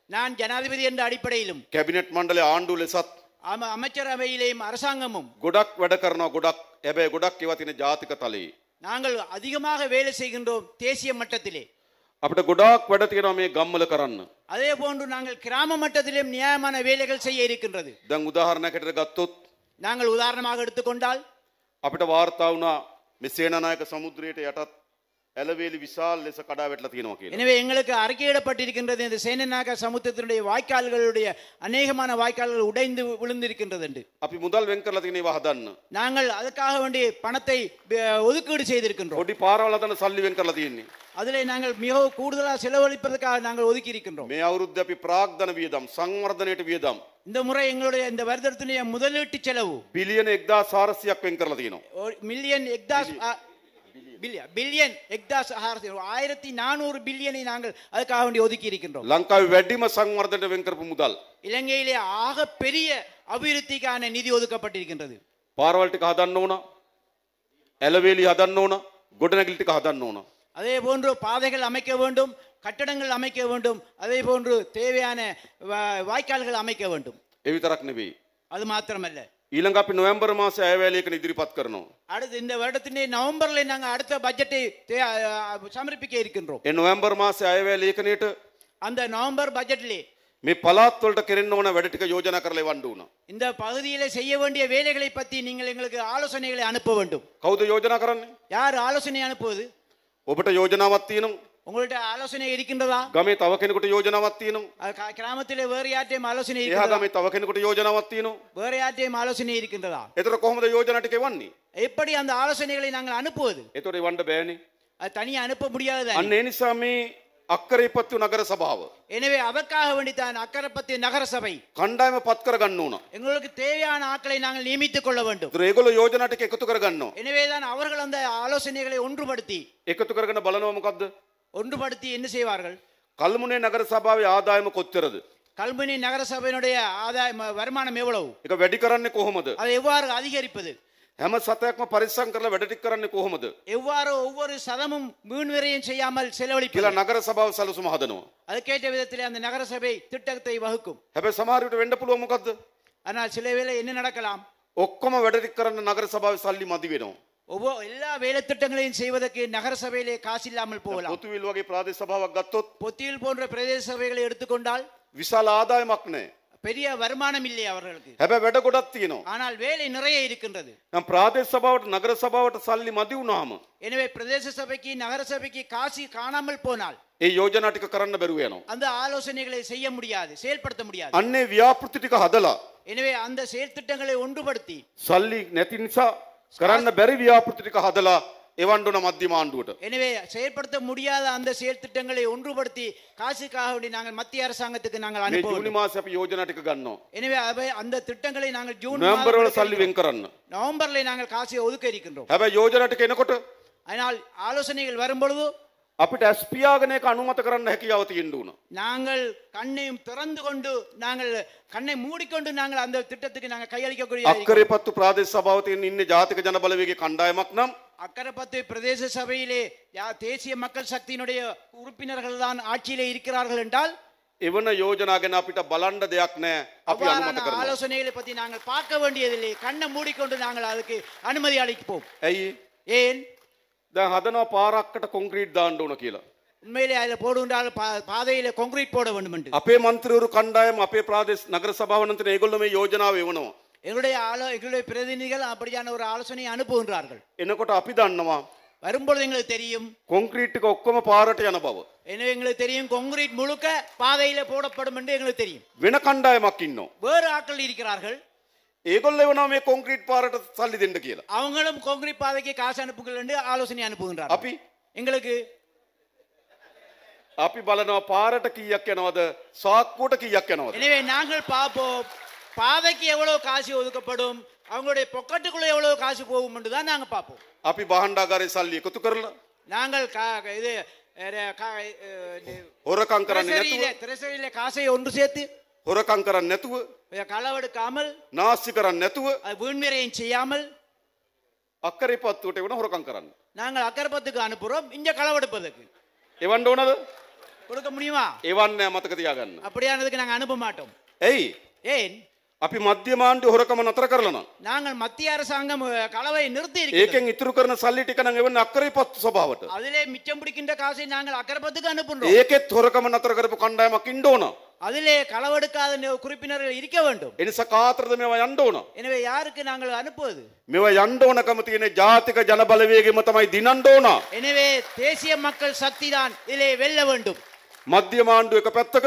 [SPEAKER 2] நான் ஜனாதிபதி என்ற அடிப்படையிலும்,
[SPEAKER 1] කැබිනට් මණ්ඩලයේ ආණ්ඩුව ලෙසත්
[SPEAKER 2] அமைச்சரவையிலேயும் அரசாங்கமும்
[SPEAKER 1] ගොඩක් වැඩ කරනවා. ගොඩක් හැබැයි ගොඩක් ඒවා තියෙන ජාතික තලයේ.
[SPEAKER 2] நாங்கள் அதிகமாக வேலை செய்கின்றோம் தேசிய மட்டத்திலே.
[SPEAKER 1] අපිට ගොඩාක් වැඩ තියෙනවා මේ ගම්වල කරන්න.
[SPEAKER 2] அதே போன்று நாங்கள் கிராம மட்டத்திலும் நியாயமான வேலைகள் செய்ய இருக்கின்றது.
[SPEAKER 1] දැන් උදාහරණයකට ගත්තොත්
[SPEAKER 2] நாங்கள் உதாரணமாக எடுத்துக்கொண்டால்
[SPEAKER 1] අපිට වාර්තා වුණා මේ සේනානායක සමුද්‍රයට යටත් ඇලවේලි විශාල ලෙස කඩා වැටලා තියෙනවා කියලා.
[SPEAKER 2] எனவே எங்களுக்கு அறிக்கையிடப்பட்டிருக்கின்றது இந்த சேனநாயக சமுத்திரத்தினுடைய வாய்க்கால்களுடைய அநேகமான வாய்க்கால்கள் உடைந்து விழுந்திருக்கின்றது என்று.
[SPEAKER 1] අපි මුදල් වෙන් කරලා තියෙන ඒවා හදන්න.
[SPEAKER 2] நாங்கள் அதுக்காக வேண்டிய பணத்தை ஒதுக்கீடு செய்திருக்கின்றோம்.
[SPEAKER 1] පොඩි පාරවල් හදන්න සල්ලි වෙන් කරලා තියෙන්නේ.
[SPEAKER 2] அதிலே நாங்கள் மிகவும் கூடுதலாக செலவழிப்பதற்காக நாங்கள் ஒதுக்கி இருக்கின்றோம்.
[SPEAKER 1] මේ අවුරුද්ද අපි ප්‍රාග්ධන වියදම්, සංවර්ධනයට වියදම්
[SPEAKER 2] இந்த முறை எங்களுடைய இந்த வருடத்தினுடைய முதலீட்டு செலவு
[SPEAKER 1] බිලියන 1400ක් වෙන් කරලා තියෙනවා.
[SPEAKER 2] மில்லியன் பில்லியன் 1400 பில்லியனை நாங்கள் அதுக்காக வேண்டி ஒதுக்கி இருக்கின்றோம்.
[SPEAKER 1] ලංකාවේ වැඩිම සංවර්ධනයට වෙන් කරපු මුදල්.
[SPEAKER 2] இலங்கையிலே ஆக பெரிய அபிவிருத்திக்கான நிதி ஒதுக்கப்பட்டிருக்கின்றது.
[SPEAKER 1] පාරවල් ටික හදන්න ඕන. ඇලවේලි හදන්න ඕන. ගොඩනැගිලි ටික හදන්න ඕන.
[SPEAKER 2] அதே போன்று பாதைகள் அமைக்க வேண்டும், கட்டடங்கள் அமைக்க வேண்டும், அதே போன்று தேவையான வாய்க்கால்கள் அமைக்க வேண்டும்.
[SPEAKER 1] ඒ විතරක් නෙවෙයි.
[SPEAKER 2] அது மாத்திரமல்ல,
[SPEAKER 1] ඊළඟ අපි නොවැම්බර් මාසේ අයවැයලේකන ඉදිරිපත් කරනවා.
[SPEAKER 2] அடுத்து இந்த வருடத்திலே நவம்பர்ல நாங்க அடுத்த பட்ஜெட்டை சமர்ப்பிக்க இருக்கின்றோம்.
[SPEAKER 1] ඒ නොවැම්බර් මාසේ අයවැයලේකනයට
[SPEAKER 2] அந்த நவம்பர் பட்ஜெட்டிலே
[SPEAKER 1] මේ පළාත් වලට කෙරෙන්න ඕන වැඩ ටික යෝජනා කරලා එවන්න ඕන.
[SPEAKER 2] இந்த பகுதியிலே செய்ய வேண்டிய வேலைகளை பற்றி நீங்கள் எங்களுக்கு ஆலோசனைகளை அனுப்ப வேண்டும்.
[SPEAKER 1] කවුද යෝජනා කරන්නේ?
[SPEAKER 2] யார் ஆலோசனை அனுப்புவது?
[SPEAKER 1] ඔබට යෝජනාවක් තියෙනවා.
[SPEAKER 2] உங்கள்ட்ட ஆலோசனை இருக்கின்றதா?
[SPEAKER 1] ගමේ තව කෙනෙකුට යෝජනාවක් තියෙනවා.
[SPEAKER 2] கிராமத்திலே வேறு யார்ட்டையும் ஆலோசனை
[SPEAKER 1] එහා
[SPEAKER 2] இருக்கின்றதா?
[SPEAKER 1] ගමේ තව කෙනෙකුට යෝජනාවක් තියෙනවා.
[SPEAKER 2] வேறு யார்ட்டையும் ஆலோசனை இருக்கின்றதா?
[SPEAKER 1] ඒතර කොහොමද යෝජනා ටික එවන්නේ?
[SPEAKER 2] எப்படி அந்த ஆலோசனைகளை நாங்கள் அனுப்புவது?
[SPEAKER 1] ඒතර එවන්න බෑනේ.
[SPEAKER 2] அது தனியா அனுப்ப முடியாது.
[SPEAKER 1] අන්න ඒ නිසා මේ අක්කරේපත්තු නගර සභාව
[SPEAKER 2] எனவே அதற்காக வேண்டித்தான் அக்கரைப்பத்து நகர சபை
[SPEAKER 1] කණ්ඩායම පත් කරගන්න ඕන.
[SPEAKER 2] எங்களுக்கு தேவையான ஆட்களை நாங்கள் நியமித்துக் கொள்ள வேண்டும்.
[SPEAKER 1] ඒතර ඒගොල්ලෝ යෝජනා ටික එකතු කරගන්නවා.
[SPEAKER 2] எனவேதான் அவர்கள் அந்த ஆலோசனைகளை ஒன்றுபடுத்தி
[SPEAKER 1] එකතු කරගෙන බලනවා මොකද්ද?
[SPEAKER 2] ஒன்றுபடுத்தி என்ன செய்வார்கள்?
[SPEAKER 1] කල්මුනේ නගර සභාවේ ආදායම කොච්චරද?
[SPEAKER 2] கல்முனை நகர சபையினுடைய ஆதாய வருமானம் எவ்வளவு?
[SPEAKER 1] ඒක වැඩි කරන්නේ කොහොමද?
[SPEAKER 2] அதை எவ்வாறு அதிகரிப்பது?
[SPEAKER 1] හැම සතයක්ම පරිස්සම් කරලා වැඩ ටික කරන්නේ කොහොමද?
[SPEAKER 2] எவ்வாறு ஒவ்வொரு சதமும் வீண் விரயம் செய்யாமல்
[SPEAKER 1] කියලා
[SPEAKER 2] செலவழிப்பது?
[SPEAKER 1] නගර සභාව සැලසුම හදනවා.
[SPEAKER 2] அதுக்கேற்ற விதத்திலே அந்த நகர சபை திட்டத்தை வகுக்கும்.
[SPEAKER 1] හැබැයි සමහර විට වෙන්න පුළුවන් මොකද්ද?
[SPEAKER 2] ஆனால் சில வேளை என்ன நடக்கலாம்?
[SPEAKER 1] ඔක්කොම වැඩ ටික කරන්න නගර සභාවේ සල්ලි මදි වෙනවා.
[SPEAKER 2] எல்லா வேலை திட்டங்களையும் செய்வதற்கு நகர சபையிலே காசு இல்லாமல் போகலாம்.
[SPEAKER 1] පොතුවිල් වගේ ප්‍රාදේශ සභාවක් ගත්තොත්
[SPEAKER 2] பொத்தியில் போன்ற பிரதேச சபைகளை எடுத்துக்கொண்டால்
[SPEAKER 1] විශාල ආදායමක් නැහැ.
[SPEAKER 2] பெரிய வருமானம் இல்லை அவர்களுக்கு.
[SPEAKER 1] හැබැයි වැඩ ගොඩක් තියෙනවා.
[SPEAKER 2] ஆனால் வேலை நிறைய இருக்கின்றது.
[SPEAKER 1] නම් ප්‍රාදේශ සභාවට නගර සභාවට සල්ලි මදි වුණාම
[SPEAKER 2] எனவே பிரதேச சபைக்கு நகர சபைக்கு காசு காணாமல் போனால்
[SPEAKER 1] ඒ යෝජනා ටික කරන්න බැරුව යනවා.
[SPEAKER 2] அந்த ஆலோசனைகளை செய்ய முடியாது, செயல்படுத்த முடியாது.
[SPEAKER 1] අන්නේ ව්‍යාපෘති ටික හදලා
[SPEAKER 2] எனவே அந்த செயல் திட்டங்களை ஒன்றுபடுத்தி
[SPEAKER 1] සල්ලි නැති නිසා කරන්න බැරි ව්‍යාපෘති ටික හදලා එවන්න ඕන මධ්‍යම ආණ්ඩුවට.
[SPEAKER 2] எனவே செயல்படுத்த முடியாத அந்த செயல் திட்டங்களை ஒன்றுபடுத்தி காசுக்காக வேண்டி நாங்கள் மத்திய அரசாங்கத்துக்கு நாங்கள்
[SPEAKER 1] මේ
[SPEAKER 2] அனுப்ப
[SPEAKER 1] ජූනි
[SPEAKER 2] வேண்டும்.
[SPEAKER 1] මාසේ අපි යෝජනා ටික ගන්නවා.
[SPEAKER 2] எனவே அந்த திட்டங்களை நாங்கள் ஜூன்
[SPEAKER 1] නොවැම්බර් වල සල්ලි
[SPEAKER 2] மாதம்
[SPEAKER 1] වෙන් කරන්න.
[SPEAKER 2] நவம்பர்ல நாங்கள் காசை ஒதுக்க இருக்கின்றோம்.
[SPEAKER 1] හැබැයි යෝජනා ටික එනකොට
[SPEAKER 2] ஆனால் ஆலோசனைகள் வரும் பொழுது
[SPEAKER 1] අපිට ඇස් පියාගෙන ඒක අනුමත කරන්න හැකියාව තියෙන්න ඕන.
[SPEAKER 2] நாங்கள் கண்ணை திறந்து கொண்டு நாங்கள் கண்ணை மூடிக்கொண்டு நாங்கள் அந்த திட்டத்துக்கு நாங்கள் கையளிக்கக்கூடிய
[SPEAKER 1] අක්කරේපත්තු ප්‍රාදේශ සභාව තියෙන ඉන්නේ ජාතික ජන බලවේගයේ කණ්ඩායමක් නම්
[SPEAKER 2] அக்கரைப்பத்து பிரதேச சபையிலே தேசிய மக்கள் சக்தியினுடைய உறுப்பினர்கள் தான் ஆட்சியிலே இருக்கிறார்கள் என்றால்
[SPEAKER 1] එවන යෝජනා ගැන අපිට බලන්න දෙයක් නැහැ. අපි අනුමත
[SPEAKER 2] அவ்வாறான
[SPEAKER 1] කරනවා.
[SPEAKER 2] ஆலோசனைகளை பற்றி நாங்கள் பார்க்க வேண்டியதில்லை. கண்ணை மூடிக்கொண்டு நாங்கள் அதுக்கு அனுமதி அளிப்போம்.
[SPEAKER 1] ඇයි?
[SPEAKER 2] ஏன்?
[SPEAKER 1] දැන් හදනවා පාරක්කට කොන්ක්‍රීට් දාන්න ඕන කියලා.
[SPEAKER 2] உண்மையிலே அதில் போடுகின்றால் பாதையில கான்கிரீட் போட வேண்டும் என்று
[SPEAKER 1] අපේ മന്ത്രിවරු කණ්ඩායම අපේ ප්‍රාදේශ නගර සභාවන්තන ඒගොල්ලෝ මේ යෝජනාව එවනවා.
[SPEAKER 2] எங்களுடைய பிரதிநிதிகள் அப்படியான ஒரு ஆலோசனையை அனுப்புகின்றார்கள்.
[SPEAKER 1] එනකොට අපි දන්නවා
[SPEAKER 2] வரும்பொழுது எங்களுக்கு தெரியும்
[SPEAKER 1] කොන්ක්‍රීට් එක ඔක්කොම පාරට යන බව.
[SPEAKER 2] எனவே எங்களுக்கு தெரியும் கான்கிரீட் முழுக்க பாதையில போடப்படும் என்று எங்களுக்கு தெரியும்.
[SPEAKER 1] වෙන කණ්ඩායමක් ඉන්නවා.
[SPEAKER 2] வேறு ஆட்கள் இருக்கிறார்கள்.
[SPEAKER 1] ඒගොල්ලෝ එවනවා මේ කොන්ක්‍රීට් පාරට සල්ලි දෙන්න කියලා.
[SPEAKER 2] அவங்களும் கான்கிரீட் பாதைக்கு காசு அனுப்புங்கள் என்று ஆலோசனை அனுப்புகின்றார்கள்.
[SPEAKER 1] අපි
[SPEAKER 2] எங்களுக்கு
[SPEAKER 1] අපි බලනවා පාරට කීයක් යනවද සාක්කුවට කීයක් යනවද.
[SPEAKER 2] எனவே நாங்கள் பார்ப்போம் பாதைக்கு எவ்வளவு காசு ஒதுக்கப்படும், அவங்களுடைய பொக்கெட்டுக்குள்ள எவ்வளவு காசு போகும் என்று தான் நாங்க பார்ப்போம்.
[SPEAKER 1] අපි බහණ්ඩාගාරේ සල්ලி එකතු කරලා
[SPEAKER 2] நாங்கள் இது
[SPEAKER 1] හොරකම් කරන්නේ නැතුව
[SPEAKER 2] திரைசரியில காசை ஒன்று சேர்த்து
[SPEAKER 1] හොරකම් කරන්නේ නැතුව
[SPEAKER 2] களவெடுக்காமல்
[SPEAKER 1] නාස්ති කරන්නේ නැතුව
[SPEAKER 2] வீண்விரையும் செய்யாமல்
[SPEAKER 1] අක්කරේපත්තුවට එවන හොරකම් කරන්න.
[SPEAKER 2] நாங்கள் அக்கரைப்பத்துக்கு அனுப்புறோம். இங்க களவெடுப்பதற்கு
[SPEAKER 1] එවන්න ඕනද?
[SPEAKER 2] கொடுக்க முடியுமா?
[SPEAKER 1] එවන්නේ මතක තියාගන්න.
[SPEAKER 2] அப்படியானதுக்கு நாங்க அனுப்ப மாட்டோம்.
[SPEAKER 1] ඇයි?
[SPEAKER 2] ஏன்?
[SPEAKER 1] අපි මධ්‍යම ආණ්ඩුව හොරකම නතර කරලා නම්
[SPEAKER 2] நாங்கள் மத்திய அரசாங்கம் களவை நிறுத்தி இருக்கிறோம்.
[SPEAKER 1] ඒකෙන් ඉතුරු කරන සල්ලි ටික නම් එවන්නේ අක්කරේපත්තු සභාවට.
[SPEAKER 2] அதிலே மிச்சம் பிடிக்கின்ற காசை நாங்கள் அக்கரைப்பத்துக்கு அனுப்புறோம்.
[SPEAKER 1] ඒකෙත් හොරකම නතර කරපු කණ්ඩායමක් ඉන්න ඕන.
[SPEAKER 2] அதிலே களவெடுக்காத குறிப்பினர்கள் இருக்க வேண்டும்.
[SPEAKER 1] එනිසා කාටද මේවා යන්න ඕන?
[SPEAKER 2] எனவே யாருக்கு நாங்கள் அனுப்புவது?
[SPEAKER 1] මේවා යන්න ඕනකම තියෙන ජාතික ජන බලවේගෙම තමයි දිනන්න ඕන.
[SPEAKER 2] எனவே தேசிய மக்கள் சக்தி தான் இதிலே வெல்ல வேண்டும்.
[SPEAKER 1] මධ්‍යම ආණ්ඩුව එක පැත්තක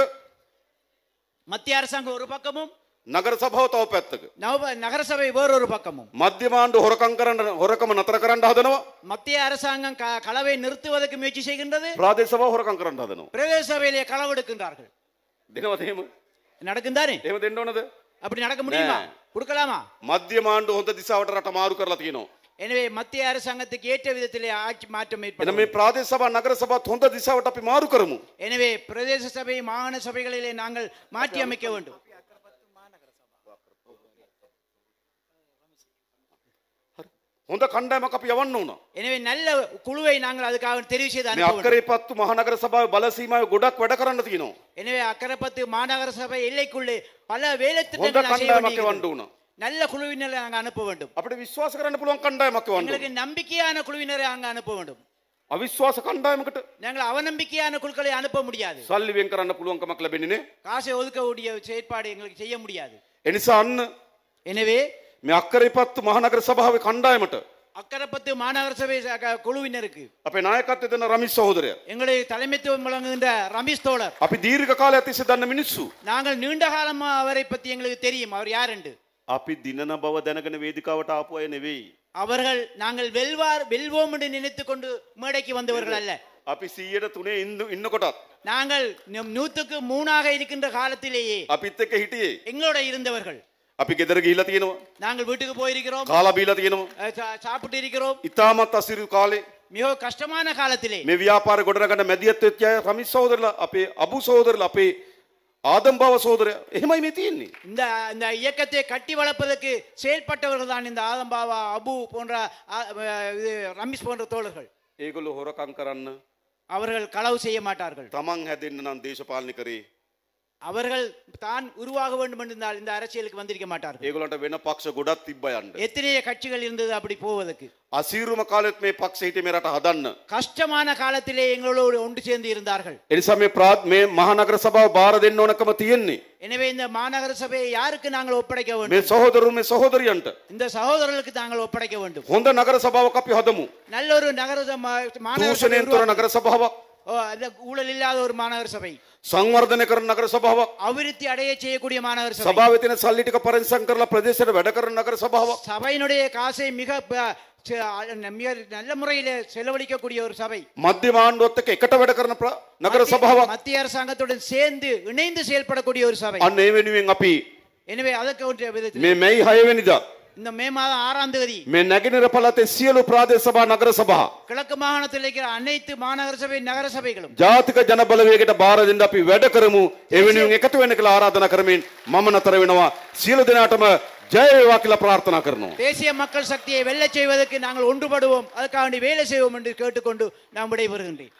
[SPEAKER 2] மத்திய அரசாங்கம் ஒரு பக்கமும்
[SPEAKER 1] නගර සභාව තව පැත්තක.
[SPEAKER 2] நகரசபை வேறொரு பக்கமும்.
[SPEAKER 1] මධ්‍යම ආණ්ඩුව හොරකම නතර කරන්න හදනවා.
[SPEAKER 2] மத்திய அரசாங்கம் களவை நிறுத்துவதற்கு முயற்சி செய்கின்றது.
[SPEAKER 1] ප්‍රාදේශ සභාව හොරකම් කරන්න හදනවා.
[SPEAKER 2] பிரதேச சபையிலே களவெடுக்கின்றார்கள்.
[SPEAKER 1] දෙනවද එහෙම?
[SPEAKER 2] நடக்கும் தானே?
[SPEAKER 1] එහෙම දෙන්න ඕනද?
[SPEAKER 2] அப்படி நடக்க முடியுமா? கொடுக்கலாமா?
[SPEAKER 1] මධ්‍යම ආණ්ඩුව හොඳ දිශාවට රට මාරු කරලා තියෙනවා.
[SPEAKER 2] எனவே மத்திய அரசாங்கத்துக்கு ஏற்ற விதத்திலே ஆட்சி மாற்றம்
[SPEAKER 1] එන
[SPEAKER 2] ஏற்படும்.
[SPEAKER 1] මේ ප්‍රාදේශ සභා නගර සභාවත් හොඳ දිශාවට අපි මාරු කරමු.
[SPEAKER 2] எனவே பிரதேச சபை மாகாண சபைகளிலே நாங்கள் மாற்றி அமைக்க வேண்டும்.
[SPEAKER 1] හොඳ කණ්ඩායමක් අපි යවන්න ඕන.
[SPEAKER 2] எனவே நல்ல குழுவை நாங்கள் அதுக்காக தெரிவு செய்து
[SPEAKER 1] මේ
[SPEAKER 2] அனுப்ப வேண்டும்.
[SPEAKER 1] අක්කරේපත්තු මහනගර සභාවේ බල සීමාවේ ගොඩක් වැඩ කරන්න තියෙනවා.
[SPEAKER 2] எனவே அக்கரைப்பத்து மாநகர சபை எல்லைக்குள்ளே பல வேலை
[SPEAKER 1] හොඳ
[SPEAKER 2] திட்டங்கள் செய்ய
[SPEAKER 1] කණ්ඩායමක්
[SPEAKER 2] வேண்டியிருக்கிறது.
[SPEAKER 1] යවන්න ඕන.
[SPEAKER 2] நல்ல குழுவினரை நாங்கள் அனுப்ப வேண்டும்.
[SPEAKER 1] අපිට විශ්වාස කරන්න පුළුවන් කණ්ඩායමක් යවන්න
[SPEAKER 2] எங்களுக்கு
[SPEAKER 1] ඕන.
[SPEAKER 2] நம்பிக்கையான குழுவினரை அங்க அனுப்ப வேண்டும்.
[SPEAKER 1] අවිශ්වාස කණ්ඩායමකට
[SPEAKER 2] நாங்கள் அவநம்பிக்கையான குழுக்களை அனுப்ப முடியாது.
[SPEAKER 1] සල්ලි වෙන් කරන්න පුළුවන්කමක් ලැබෙන්නේ නේ.
[SPEAKER 2] காசை ஒதுக்கக்கூடிய செயற்பாடு எங்களுக்கு செய்ய முடியாது.
[SPEAKER 1] ඒ නිසා අන්න
[SPEAKER 2] எனவே
[SPEAKER 1] මේ අක්කරේපත්තු මහනගර සභාවේ කණ්ඩායමට
[SPEAKER 2] அக்கரைப்பத்து மாநகர சபை குழுவினருக்கு
[SPEAKER 1] අපේ නායකත්වය දෙන රමිස් සහෝදරයා
[SPEAKER 2] எங்களை தலைமைத்துவம் வழங்குகின்ற ரமேஷ் தோழர்,
[SPEAKER 1] අපි දීර්ඝ කාලයක් තිස්සේ දන්න මිනිස්සු
[SPEAKER 2] நாங்கள் நீண்ட காலமா அவரை பத்தி எங்களுக்கு தெரியும். அவர் யார் என்று.
[SPEAKER 1] අපි දිනන බව දැනගෙන වේදිකාවට ආපු අය නෙවෙයි.
[SPEAKER 2] அவர்கள் நாங்கள் வெல்வோம் என்று நினைத்துக் கொண்டு மேடைக்கு வந்தவர்கள் அல்ல.
[SPEAKER 1] අපි 103 ඉන්නකොටත්
[SPEAKER 2] நாங்கள் 103 இருக்கின்ற காலத்திலேயே
[SPEAKER 1] අපිත් එක්ක හිටියේ.
[SPEAKER 2] எங்களோட இருந்தவர்கள்.
[SPEAKER 1] අපි ගෙදර ගිහිලා තියෙනවා.
[SPEAKER 2] நாங்கள் வீட்டுக்கு போயிருக்கிறோம்,
[SPEAKER 1] කාලා බීලා තියෙනවා.
[SPEAKER 2] சாப்பிட்டு இருக்கிறோம்.
[SPEAKER 1] ඉතාමත් අසිරු කාලේ
[SPEAKER 2] மிக கஷ்டமான காலத்திலே
[SPEAKER 1] මේ ව්‍යාපාර ගොඩනගන්න මැදිහත් වෙච්ච අය රමිස් සහෝදරලා, අපේ අබු සහෝදරලා, අපේ ආදම් බව සහෝදරයා එහෙමයි මේ තියෙන්නේ.
[SPEAKER 2] இந்த இந்த இயக்கத்தை கட்டி வளர்ப்பதற்கு செயல்பட்டவர்கள் தான் இந்த ஆதம்பாவா, அபு போன்ற இது ரமேஷ் போன்ற தோழர்கள்.
[SPEAKER 1] ඒගොල්ලෝ හොරකම් කරන්න
[SPEAKER 2] அவர்கள் களவு செய்ய மாட்டார்கள்.
[SPEAKER 1] තමන් හැදෙන්න නම් දේශපාලනය කරේ.
[SPEAKER 2] அவர்கள் தான் உருவாக வேண்டும் என்றால் இந்த அரசியலுக்கு வந்திருக்க மாட்டார்கள்.
[SPEAKER 1] ඒගොල්ලන්ට වෙන පක්ෂ ගොඩක් තිබ්බ යන්න.
[SPEAKER 2] எத்தனைய கட்சிகள் இருந்தது அப்படி போவதற்கு.
[SPEAKER 1] අසීරුම කාලෙත් මේ පක්ෂ හිටියේ මේ රට හදන්න.
[SPEAKER 2] கஷ்டமான காலத்திலே எங்களோடு ஒன்று சேர்ந்து இருந்தார்கள்.
[SPEAKER 1] ඒ නිසා මේ මහනගර සභාව බාර දෙන්න ඕනකම තියෙන්නේ
[SPEAKER 2] எனவே இந்த மாநகர சபையை யாருக்கு நாங்கள் ஒப்படைக்க
[SPEAKER 1] මේ
[SPEAKER 2] வேண்டும்?
[SPEAKER 1] සහෝදරුන් මේ සහෝදරියන්ට.
[SPEAKER 2] இந்த சகோதரர்களுக்கு நாங்கள் ஒப்படைக்க வேண்டும்.
[SPEAKER 1] හොඳ නගර සභාවක් අපි හදමු.
[SPEAKER 2] நல்ல ஒரு மாநகர சபை
[SPEAKER 1] දූෂණයෙන් තොර නගර සභාවක්,
[SPEAKER 2] அந்த ஊழல் இல்லாத ஒரு மாநகர சபை,
[SPEAKER 1] සංවර්ධනය කරන නගර සභාවක්,
[SPEAKER 2] அபிவிருத்தி அடைய செய்யக்கூடிய மாநகர சபை,
[SPEAKER 1] සභාවේ තියෙන සල්ලි ටික පරිස්සම් කරලා ප්‍රදේශයට වැඩ කරන නගර සභාවක්.
[SPEAKER 2] சபையினுடைய காசை மிக நல்ல முறையில் செலவழிக்கக்கூடிய ஒரு சபை,
[SPEAKER 1] මධ්‍යම ආණ්ඩුවත් එක්ක එකට වැඩ කරන නගර සභාවක්.
[SPEAKER 2] மத்திய அரசாங்கத்துடன் சேர்ந்து இணைந்து செயல்படக்கூடிய ஒரு சபை.
[SPEAKER 1] අන්න ඒ වෙනුවෙන් අපි
[SPEAKER 2] எனவே அதற்கு ஒரு விதத்தில்
[SPEAKER 1] මේ මැයි 6 වෙනිදා
[SPEAKER 2] இந்த மே மாதம் 6ஆம் தேதி
[SPEAKER 1] මේ නැගෙනහිර පළාතේ සියලු ප්‍රාදේශ සභා නගර සභා
[SPEAKER 2] கிழக்கு மாகாணத்தில் இருக்கிற அனைத்து மாநகர சபை நகர சபைகளும்
[SPEAKER 1] ජාතික ජන බලවේගයට බාර දෙන්න අපි වැඩ කරමු. ඒ වෙනුවෙන් එකතු වෙන්න කියලා ආරාධනා කරමින් මම නතර වෙනවා. සියලු දෙනාටම ජය වේවා කියලා ප්‍රාර්ථනා කරනවා.
[SPEAKER 2] தேசிய மக்கள் சக்தியை வெல்லச் செய்வதற்கு நாங்கள் ஒன்றுபடுவோம், அதுக்காக வேலை செய்வோம் என்று கேட்டுக்கொண்டு நான் விடைபெறுகின்றேன்.